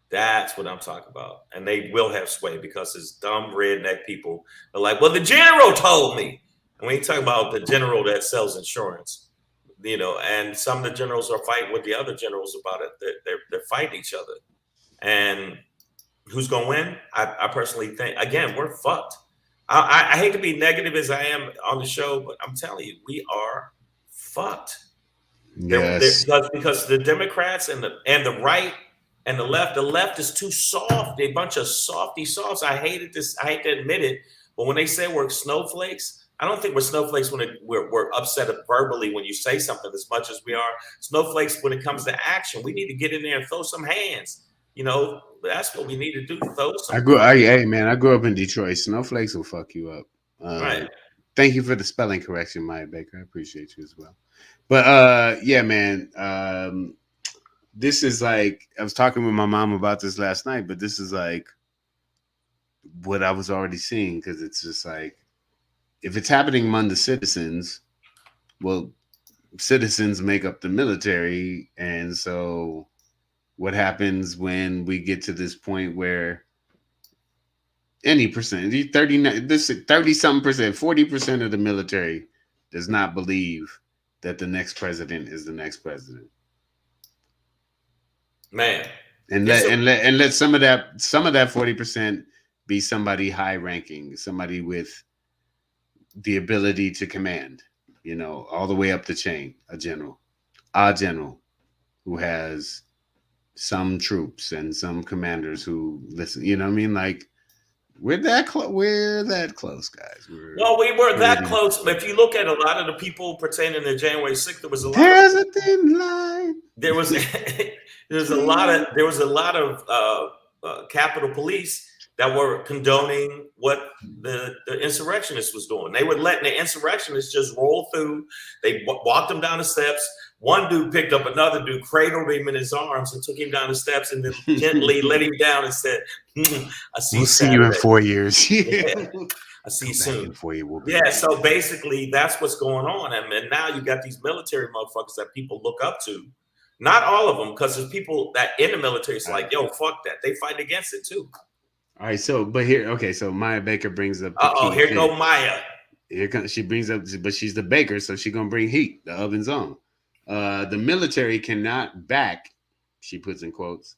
That's what I'm talking about. And they will have sway because it's dumb redneck people are like, well, the general told me. And we ain't talking about the general that sells insurance, you know, and some of the generals are fighting with the other generals about it. They're fighting each other. And who's going to win? I personally think, again, we're fucked. I hate to be negative as I am on the show, but I'm telling you, we are fucked. Yes. Because the Democrats and the right and the left is too soft. They're a bunch of softs. I hate to admit it, but when they say we're snowflakes, I don't think we're snowflakes when we're upset verbally when you say something as much as we are snowflakes when it comes to action. We need to get in there and throw some hands. You know, that's what we need to do. I grew up in Detroit. Snowflakes will fuck you up. Right. Thank you for the spelling correction, Maya Baker. I appreciate you as well. But yeah, man. This is like, I was talking with my mom about this last night, but this is like what I was already seeing, because it's just like, if it's happening among the citizens, well, citizens make up the military, and so what happens when we get to this point where any percent, 30-something percent, 40% of the military does not believe that the next president is the next president. Man. And let some of that 40% be somebody high ranking, somebody with the ability to command, you know, all the way up the chain, a general who has some troops and some commanders who listen, you know what I mean? Like, we're that close, guys. Well, we were that close. If you look at a lot of the people pertaining to January 6th, there was a lot. There's a thin line. There was a lot of Capitol Police that were condoning what the insurrectionists was doing. They were letting the insurrectionists just roll through. They walked them down the steps. One dude picked up another dude, cradled him in his arms, and took him down the steps, and then gently let him down and said, "I see. We'll see you in 4 years." Yeah. I see you soon. So basically, that's what's going on, and now you got these military motherfuckers that people look up to. Not all of them, because there's people that in the military is like, yo, fuck that. They fight against it too. All right, so Maya Baker brings up. Here go Maya. She brings up, but she's the baker, so she's gonna bring heat. The oven's on. The military cannot back, she puts in quotes,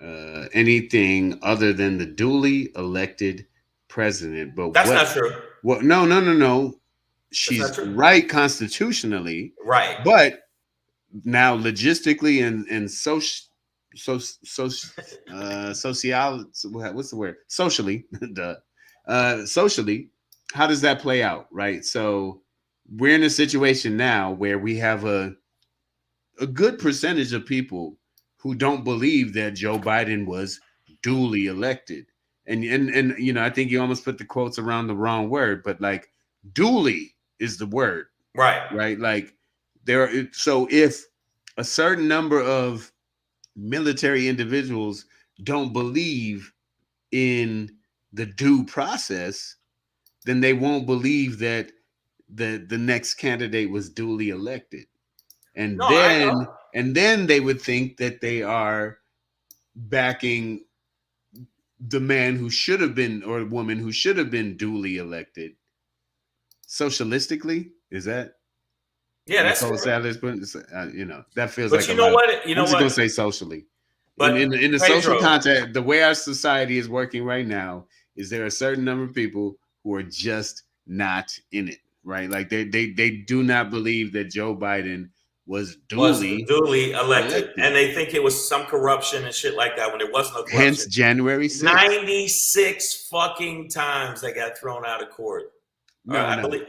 anything other than the duly elected president. But that's not true. Well, no. She's right constitutionally, right, but now logistically and socially, socially, how does that play out, right? So we're in a situation now where we have a good percentage of people who don't believe that Joe Biden was duly elected. And you know, I think you almost put the quotes around the wrong word, but like duly is the word. Right. Like so if a certain number of military individuals don't believe in the due process, then they won't believe that the next candidate was duly elected. And then they would think that they are backing the man who should have been, or woman who should have been duly elected socialistically. Is that Yeah, that's Nicole fair. Sadler's putting? That feels But like you a know lot. what? You I'm know just gonna what? say socially. But In the social Pedro, context, the way our society is working right now is there are a certain number of people who are just not in it, right? Like they do not believe that Joe Biden was duly elected, elected. and they think it was some corruption and shit like that when there was no Hence corruption. January 6th. 96 fucking times they got thrown out of court. No.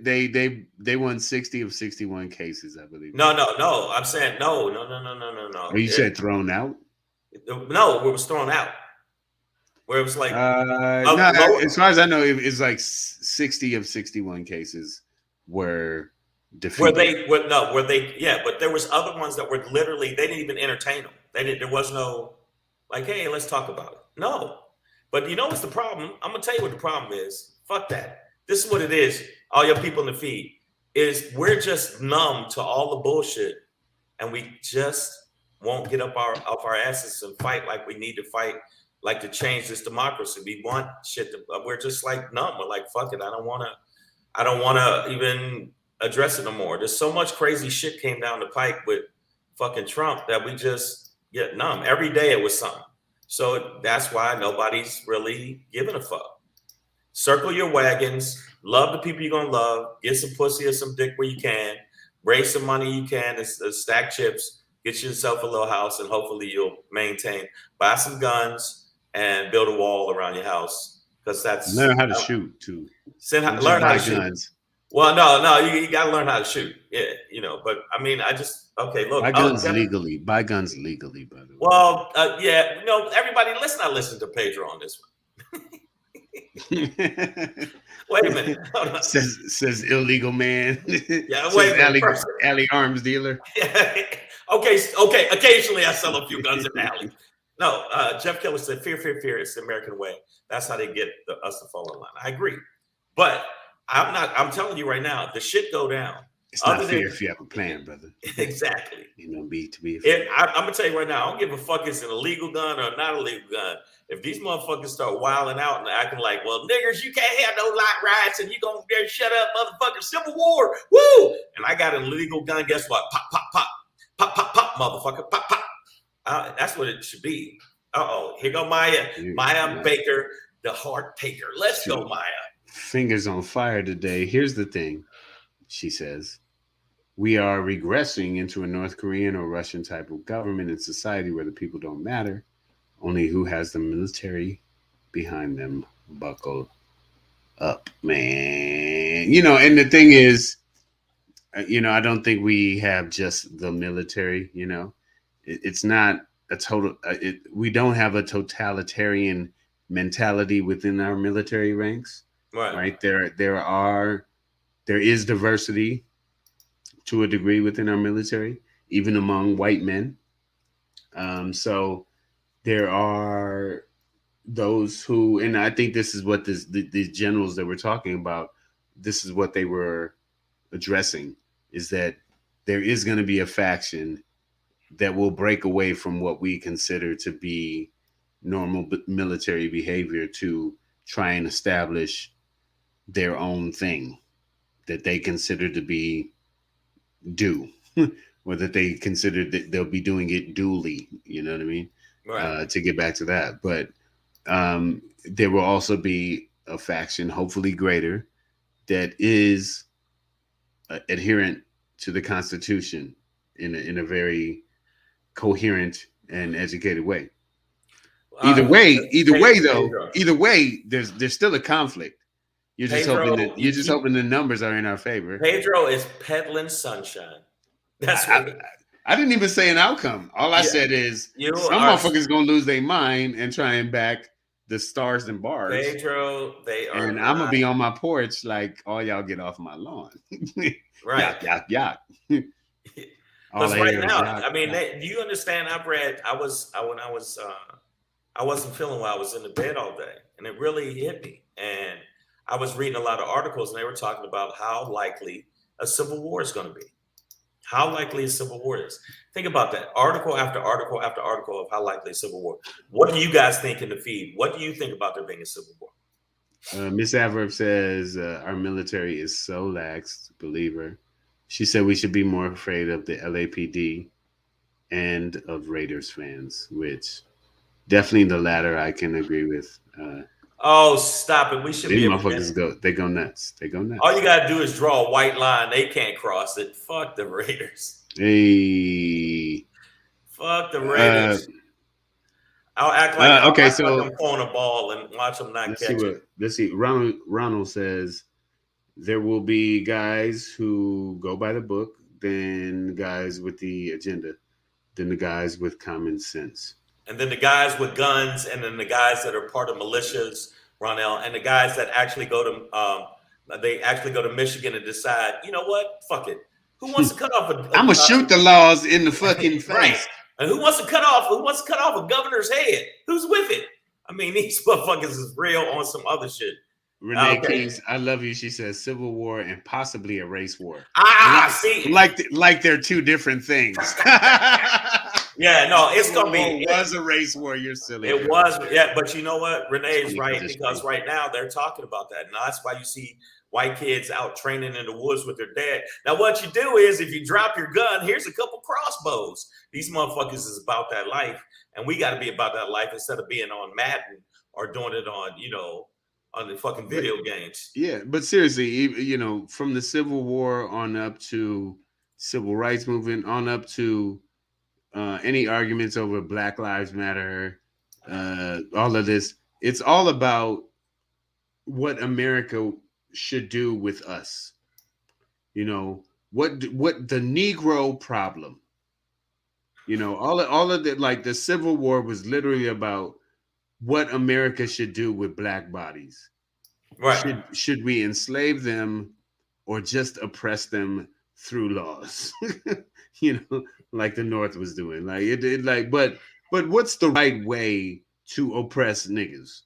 They won 60 of 61 cases, I believe. No. I'm saying no. Oh, you said thrown out? No, it was thrown out. Where it was like as far as I know, it's like 60 of 61 cases were defeated. But there was other ones that were literally, they didn't even entertain them. There was no like, hey, let's talk about it. No. But you know what's the problem? I'm gonna tell you what the problem is. Fuck that. This is what it is. All your people in the feed is we're just numb to all the bullshit, and we just won't get off our asses and fight like we need to fight, like to change this democracy. We want shit to, we're just like numb. We're like, fuck it. I don't wanna even address it no more. There's so much crazy shit came down the pike with fucking Trump that we just get numb. Every day it was something. So that's why nobody's really giving a fuck. Circle your wagons, love the people you're gonna love, get some pussy or some dick where you can, raise some money you can, and stack chips, get yourself a little house, and hopefully you'll maintain. Buy some guns and build a wall around your house, because that's learn how to shoot too. Learn how to shoot. Guns. Well, no, you got to learn how to shoot. Yeah, but I mean, look. Buy guns legally. Buy guns legally, by the way. Well, everybody, let's not listen to Pedro on this one. Wait a minute. Hold on. Says illegal man. Yeah, wait a minute. Alley arms dealer. Okay. Occasionally I sell a few guns in the alley. No, Jeff Keller said, fear. It's the American way. That's how they get us to fall in line. I agree. But I'm telling you right now, the shit go down. It's not fair if you have a plan, brother. Exactly. I'm gonna tell you right now, I don't give a fuck if it's an illegal gun or not a legal gun. If these motherfuckers start wilding out and acting like, well, niggers, you can't have no light riots and you gonna shut up, motherfucker, Civil War, woo! And I got an illegal gun, guess what? Pop, pop, pop, pop, pop, pop, motherfucker, pop, pop. That's what it should be. Here go Maya Baker, the heart taker. Let's go, Maya. Fingers on fire today. Here's the thing, she says. We are regressing into a North Korean or Russian type of government and society where the people don't matter, only who has the military behind them. Buckle up, man. And the thing is, I don't think we have just the military. It's not a total. We don't have a totalitarian mentality within our military ranks. Right. There is diversity to a degree within our military, even among white men. So there are those who, and I think this is what these generals that we're talking about, this is what they were addressing, is that there is going to be a faction that will break away from what we consider to be normal military behavior to try and establish their own thing that they consider to be due, or that they consider that they'll be doing it duly, you know what I mean? Right. To get back to that. But there will also be a faction, hopefully greater, that is adherent to the Constitution in a very coherent and educated way. Either way, there's still a conflict. You're just hoping the numbers are in our favor. Pedro is peddling sunshine. That's what I didn't even say an outcome. All I said is some motherfuckers gonna lose their mind and try and back the stars and bars. Pedro, they are. And I'm gonna be on my porch like, all y'all get off my lawn. Right. Yuck. Because right now, do you understand? I wasn't feeling well. I was in the bed all day, and it really hit me. And I was reading a lot of articles, and they were talking about how likely a civil war is going to be. How likely is civil war is? Think about that. Article after article after article of how likely is civil war. What do you guys think in the feed? What do you think about there being a civil war? Miss Adverb says our military is so lax. Believe her. She said we should be more afraid of the LAPD and of Raiders fans, which definitely the latter I can agree with. Oh, stop it. We should These be motherfuckers go nuts. They go nuts. All you gotta do is draw a white line. They can't cross it. Fuck the Raiders. Hey. Fuck the Raiders. I'll act like I'm throwing a ball and watch them not catch it. Let's see. Ronald says there will be guys who go by the book, then guys with the agenda, then the guys with common sense. And then the guys with guns, and then the guys that are part of militias, Ronell, and the guys that actually go to Michigan and decide, you know what? Fuck it. Who wants to cut off I'm gonna shoot the laws in the fucking face. Right. And who wants to cut off a governor's head? Who's with it? I mean, these motherfuckers is real on some other shit. Renee Kings, I love you. She says civil war and possibly a race war. See, like they're two different things. Yeah, no, it's gonna be. It was a race war. You're silly. It was, yeah, but you know what? Renee is right, because right now they're talking about that, and that's why you see white kids out training in the woods with their dad. Now, what you do is, if you drop your gun, here's a couple crossbows. These motherfuckers is about that life, and we got to be about that life instead of being on Madden or doing it on, on the fucking video games. Yeah, but seriously, from the Civil War on up to Civil Rights Movement, on up to any arguments over Black Lives Matter, all of this, it's all about what America should do with us. What the Negro problem. All of the, like, the Civil War was literally about what America should do with black bodies. Right. Should we enslave them or just oppress them through laws? Like the North was doing. But what's the right way to oppress niggas?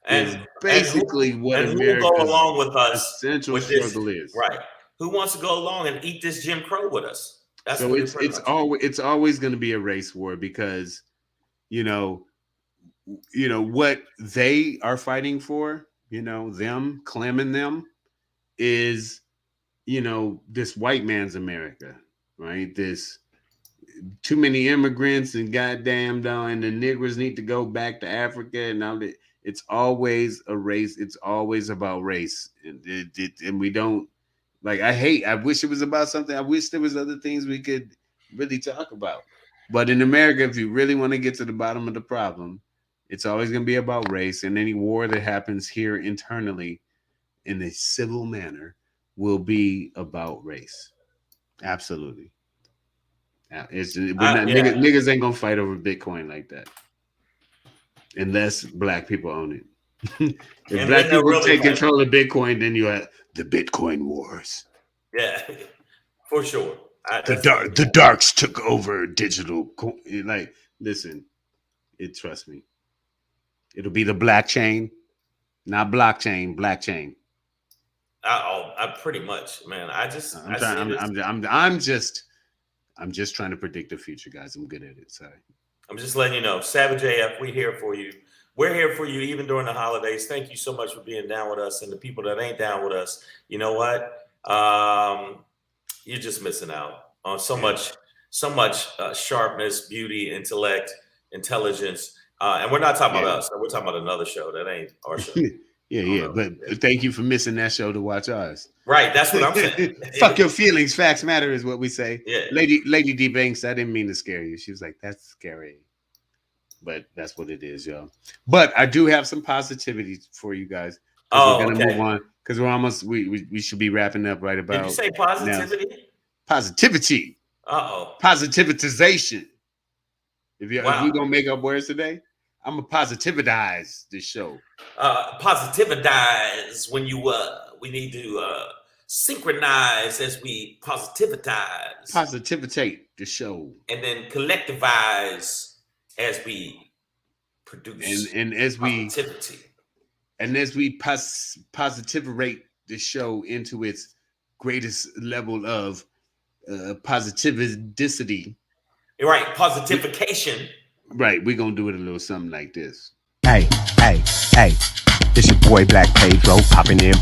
And basically what America's go along with us essential struggle is. Right. Who wants to go along and eat this Jim Crow with us? That's so it's always going to be a race war, because what they are fighting for, them claiming them, is this white man's America, right? This too many immigrants and goddamn and the niggers need to go back to Africa, and now that it's always a race. It's always about race, and we don't I wish it was about something. I wish there was other things we could really talk about. But in America, if you really want to get to the bottom of the problem, it's always going to be about race, and any war that happens here internally in a civil manner will be about race. Absolutely. Niggas ain't going to fight over Bitcoin like that unless black people own it. If black people really take control of Bitcoin, then you have the Bitcoin wars. Yeah, for sure. The darks took over digital. Listen, trust me. It'll be the black chain, not blockchain, black chain. I pretty much, man. I'm just trying to predict the future, guys. I'm good at it. Sorry. I'm just letting you know, Savage AF, we're here for you. We're here for you even during the holidays. Thank you so much for being down with us, and the people that ain't down with us. You know what? You're just missing out on so much sharpness, beauty, intellect, intelligence. And we're not talking about us. We're talking about another show that ain't our show. Yeah. But thank you for missing that show to watch ours. Right. That's what I'm saying. Fuck your feelings. Facts matter is what we say. Yeah. Lady D Banks, I didn't mean to scare you. She was like, that's scary. But that's what it is, y'all. But I do have some positivity for you guys. We're gonna move on because we're almost we should be wrapping up right about. Did you say positivity? Now. Positivity. Positivization. If we're gonna make up words today, I'm gonna positivize this show. Positivize when we need to synchronize as we positivitize. Positivitate the show. And then collectivize as we produce and as positivity. As we positivate the show into its greatest level of positivity. Right, positification. Right, we're gonna do it a little something like this. Hey, hey, hey, this your boy Black Pedro, popping in,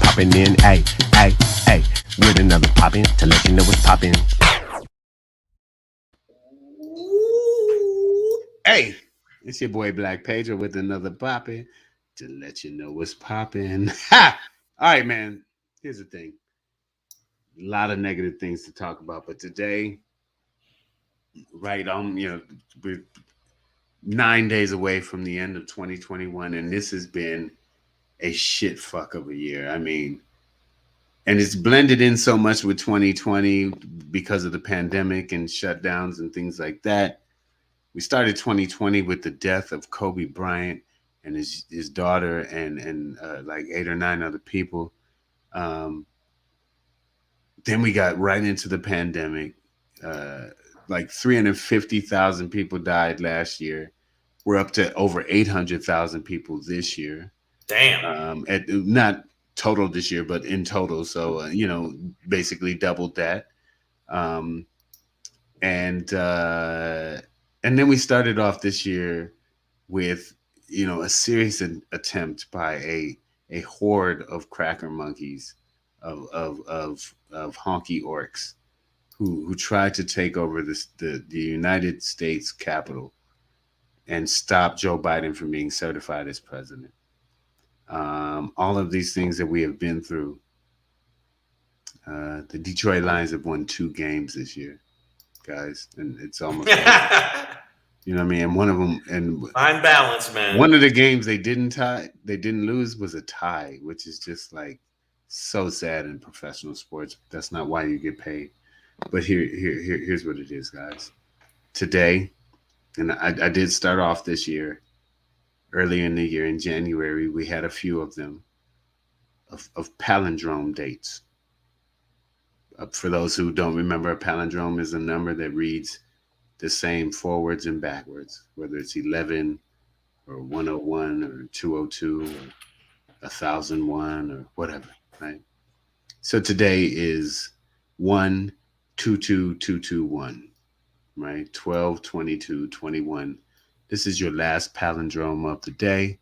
hey, hey, hey, with another poppin' to let you know what's poppin'. Hey, it's your boy Black Pedro with another poppin' to let you know what's poppin'. Ha! All right, man. Here's the thing. A lot of negative things to talk about, but today, right on, we're 9 days away from the end of 2021, and this has been a shit fuck of a year. I mean, and it's blended in so much with 2020 because of the pandemic and shutdowns and things like that. We started 2020 with the death of Kobe Bryant and his daughter and like 8 or 9 other people. Then we got right into the pandemic. Like 350,000 people died last year. We're up to over 800,000 people this year. Damn. Not total this year, but in total. So, basically doubled that. And then we started off this year with, a serious attempt by a horde of cracker monkeys, of honky orcs who tried to take over the United States Capitol and stop Joe Biden from being certified as president. All of these things that we have been through. The Detroit Lions have won 2 games this year, guys, and it's almost you know what I mean? And one of them, and fine balance, man. One of the games they didn't lose was a tie, which is just like so sad in professional sports. That's not why you get paid. But here's what it is, guys. Today, and I did start off this year, earlier in the year in January, we had a few of them of palindrome dates. For those who don't remember, a palindrome is a number that reads the same forwards and backwards, whether it's 11 or 101 or 202 or 1001 or whatever, right? So today is 1-2-2-2-2-1, right? 12, 22, 21. This is your last palindrome of the day.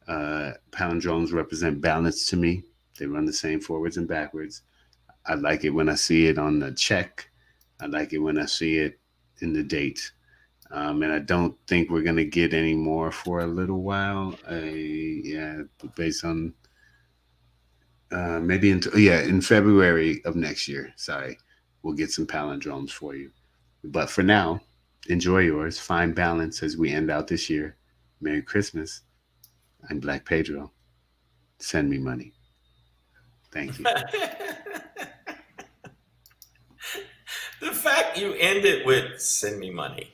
Palindromes represent balance to me. They run the same forwards and backwards. I like it when I see it on the check. I like it when I see it in the date. And I don't think we're going to get any more for a little while. Based on maybe in February of next year. Sorry, we'll get some palindromes for you. But for now, enjoy yours. Find balance as we end out this year. Merry Christmas. I'm Black Pedro. Send me money. Thank you. The fact you ended with "send me money."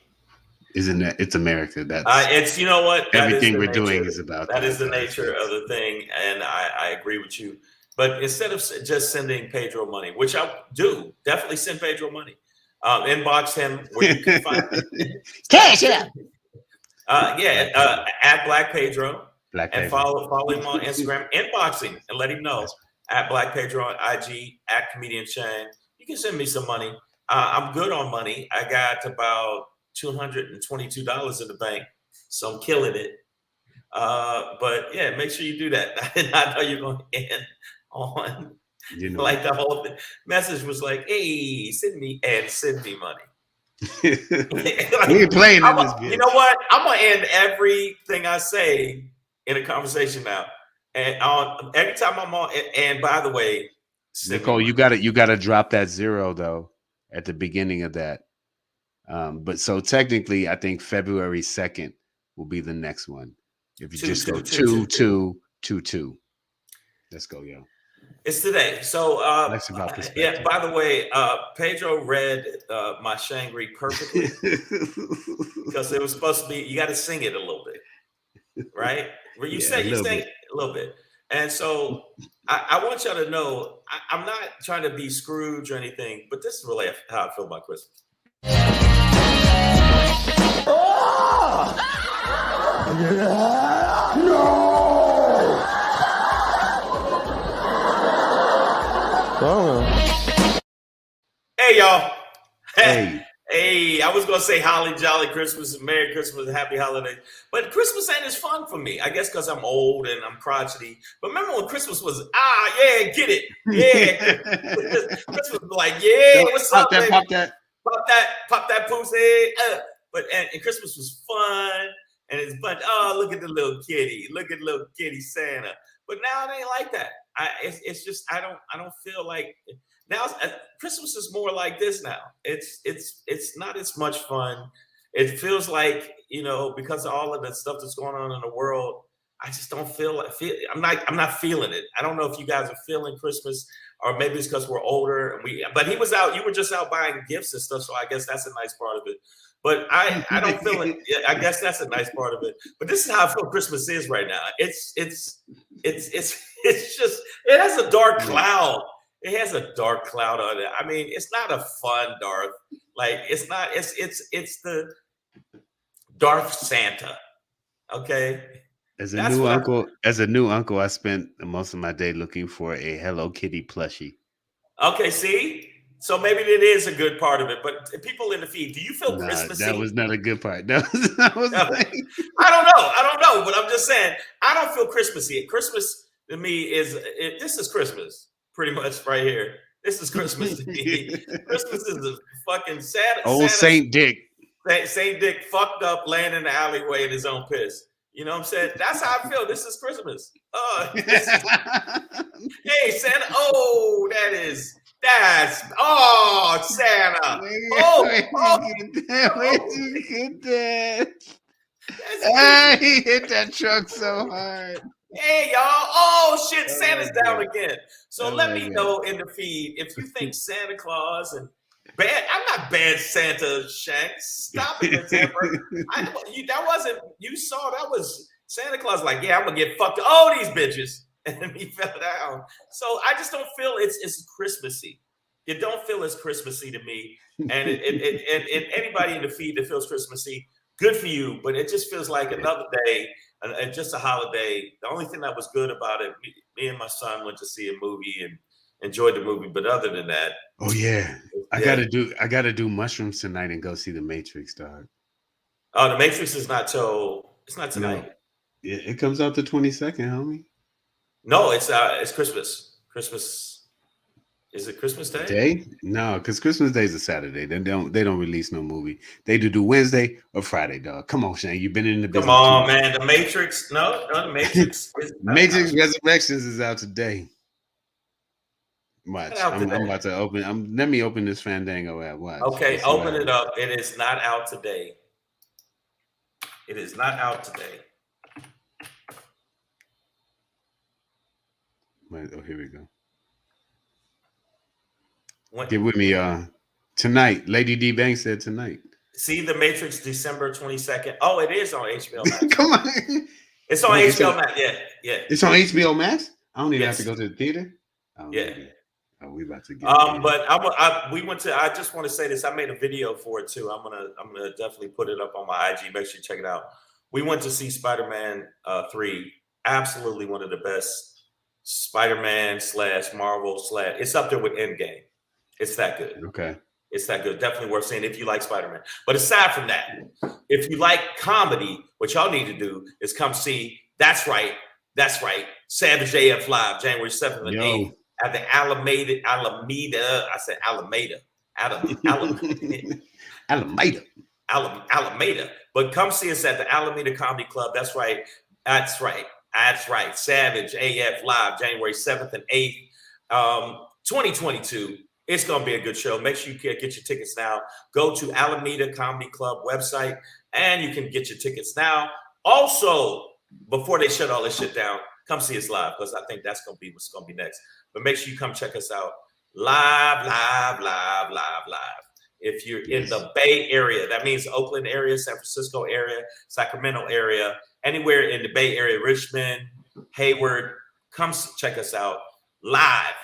Isn't that it's America? That's it's what everything we're doing is about. That is the nature of the thing, and I agree with you. But instead of just sending Pedro money, which I do, definitely send Pedro money. Inbox him where you can find cash it out. At Black Pedro, and follow him on Instagram. Inbox him and let him know at Black Pedro on IG at Comedian Shang. You can send me some money. I'm good on money. I got about $222 in the bank, so I'm killing it. But yeah, make sure you do that. I did not know you're going to end on like the whole message was like, "Hey, send me money." We ain't playing in this. You know what? I'm gonna end everything I say in a conversation now, and every time I'm on. And by the way, Nicole, you gotta drop that 0 though at the beginning of that. But so technically, I think February 2nd will be the next one. If you just go 2-2-2-2. Let's go, yo. It's today. So that's about this. Yeah, by the way, Pedro read my Shangry perfectly because it was supposed to be, you got to sing it a little bit, right? Where you sing a little bit. And so I want y'all to know, I'm not trying to be Scrooge or anything, but this is really how I feel about Christmas. Hey, y'all. to say Holly Jolly Christmas and Merry Christmas and Happy Holidays. But Christmas ain't as fun for me. I guess because I'm old and I'm crotchety. But remember when Christmas was, yeah, get it. Yeah. Christmas was like, yeah, what's up, baby? Pop that pussy. But Christmas was fun. And it's look at the little kitty. Look at little kitty Santa. But now it ain't like that. It's just I don't feel like now Christmas is more like this now. It's not as much fun. It feels like, because of all of the stuff that's going on in the world, I just don't I'm not feeling it. I don't know if you guys are feeling Christmas, or maybe it's because we're older but he was out, you were just out buying gifts and stuff, so I guess that's a nice part of it. But I don't feel it. I guess that's a nice part of it. But this is how I feel Christmas is right now. It's just, it has a dark cloud. It has a dark cloud on it. I mean, it's not a fun Darth. Like, it's not, it's the Darth Santa. Okay. As a new uncle, I spent most of my day looking for a Hello Kitty plushie. Okay, see? So maybe it is a good part of it, but people in the feed, do you feel Christmassy? That was not a good part. I don't know, but I'm just saying, I don't feel Christmassy. Christmas to me this is Christmas, pretty much right here. This is Christmas to me. Christmas is a fucking Santa. Saint Dick. Saint Dick fucked up, laying in the alleyway in his own piss. You know what I'm saying? That's how I feel. This is Christmas. Hey, Santa. That's Santa. Where'd you get that? He hit that truck so hard. Hey, y'all. Oh, shit. Santa's down again. So let me know in the feed if you think Santa Claus and bad. I'm not bad Santa, Shanks. Stop it, Temper. That wasn't, you saw that was Santa Claus like, yeah, I'm going to get fucked. Oh, these bitches. And he fell down. So I just don't feel it's Christmassy. It don't feel as Christmassy to me. And anybody in the feed that feels Christmassy, good for you. But it just feels like another day and just a holiday. The only thing that was good about it, me and my son went to see a movie and enjoyed the movie. But other than that, I gotta do mushrooms tonight and go see The Matrix, dog. Oh, The Matrix is not tonight. No. Yeah, it comes out the 22nd, homie. No, it's Christmas. Christmas. Is it Christmas Day? No, because Christmas Day is a Saturday. They don't release no movie. They do Wednesday or Friday, dog. Come on, Shane. You've been in the business. Come on, man. The Matrix. No, The Matrix. Matrix Resurrections is out today. Watch. I'm about to open. Let me open this Fandango app. Watch. Okay, open it up. It is not out today. It is not out today. Here we go. Get with me, tonight. Lady D Banks said tonight. See The Matrix, December 22nd. Oh, it is on HBO Max. Come on, it's on HBO Max. Yeah. It's on HBO Max. I don't even have to go to the theater. We about to get. But we went to. I just want to say this. I made a video for it too. I'm gonna definitely put it up on my IG. Make sure you check it out. We went to see Spider-Man 3. Absolutely one of the best Spider-Man / Marvel / It's up there with Endgame. It's that good. Okay. It's that good. Definitely worth seeing if you like Spider-Man. But aside from that, if you like comedy, what y'all need to do is come see That's Right. Savage AF Live, January 7th and 8th at the Alameda. I said Alameda. Alameda. But come see us at the Alameda Comedy Club. That's right. Savage AF Live, January 7th and 8th, 2022. It's going to be a good show. Make sure you get your tickets now. Go to Alameda Comedy Club website, and you can get your tickets now. Also, before they shut all this shit down, come see us live, because I think that's going to be what's going to be next. But make sure you come check us out live. If you're in the Bay Area, that means Oakland area, San Francisco area, Sacramento area, anywhere in the Bay Area, Richmond, Hayward, come check us out. Live.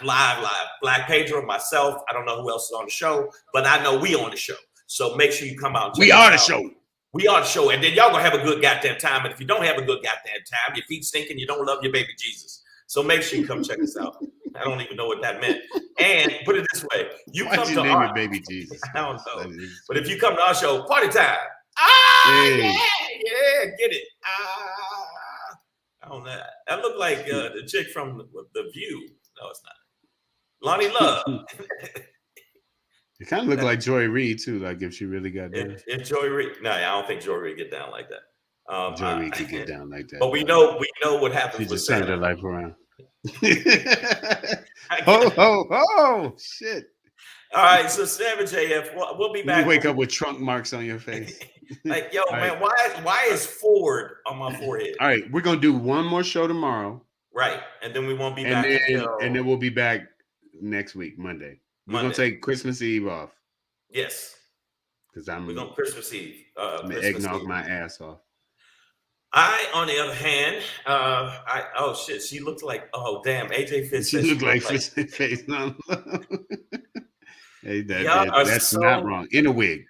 Black Pedro, myself. I don't know who else is on the show, but I know we on the show. So make sure you come out. We are the show. We are the show. And then y'all gonna have a good goddamn time. And if you don't have a good goddamn time, your feet stinking, you don't love your baby Jesus. So make sure you come check us out. I don't even know what that meant. And put it this way, Why'd you name it Baby Jesus? I don't know. That is- But if you come to our show, party time. Hey. Yeah, get it. I don't know. That looked like the chick from The View. No, it's not. Lonnie Love. It kind of looked like Joy Reid too. Like if she really got down. If Joy Reid, no, I don't think Joy Reid get down like that. Joy Reid could get down like that. But we know what happens. She with just turned Santa. her life around. Oh, shit. All right, so Savage AF, we'll be back. You wake up with trunk marks on your face. Like, yo, All man, why is Ford on my forehead? All right, we're gonna do one more show tomorrow. Right, and then we won't be and back then we'll be back next week, Monday. We're gonna take Christmas Eve off. Yes, because we're gonna Christmas Eve. Christmas eggnog my ass off. I, on the other hand, shit, she looked like, oh damn, AJ Fitz. She looked like Fitz face. Hey, that's not wrong. In a wig.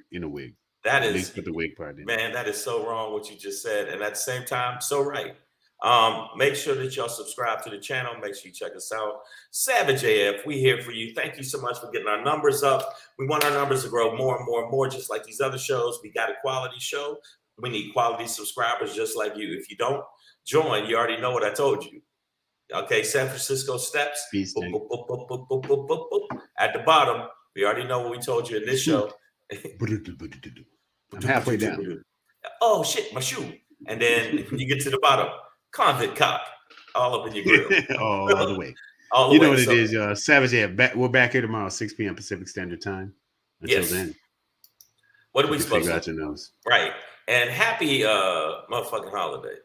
That At is, least put the wig part in. Man, that is so wrong what you just said, and at the same time, so right. Make sure that y'all subscribe to the channel. Make sure you check us out. Savage AF, we here for you. Thank you so much for getting our numbers up. We want our numbers to grow more and more and more, just like these other shows. We got a quality show. We need quality subscribers just like you. If you don't join, you already know what I told you. Okay, San Francisco Steps. Boop, boop, boop, boop, boop, boop, boop, boop, boop. At the bottom, we already know what we told you in this show. I'm halfway down. Oh shit, my shoe. And then when you get to the bottom, convict cock all up in your grill. All the way. All the you way. know what it is, Savage AF. We're back here tomorrow, 6 p.m. Pacific Standard Time. Until then. What are we supposed to figure out your nose? Right. And happy motherfucking holiday.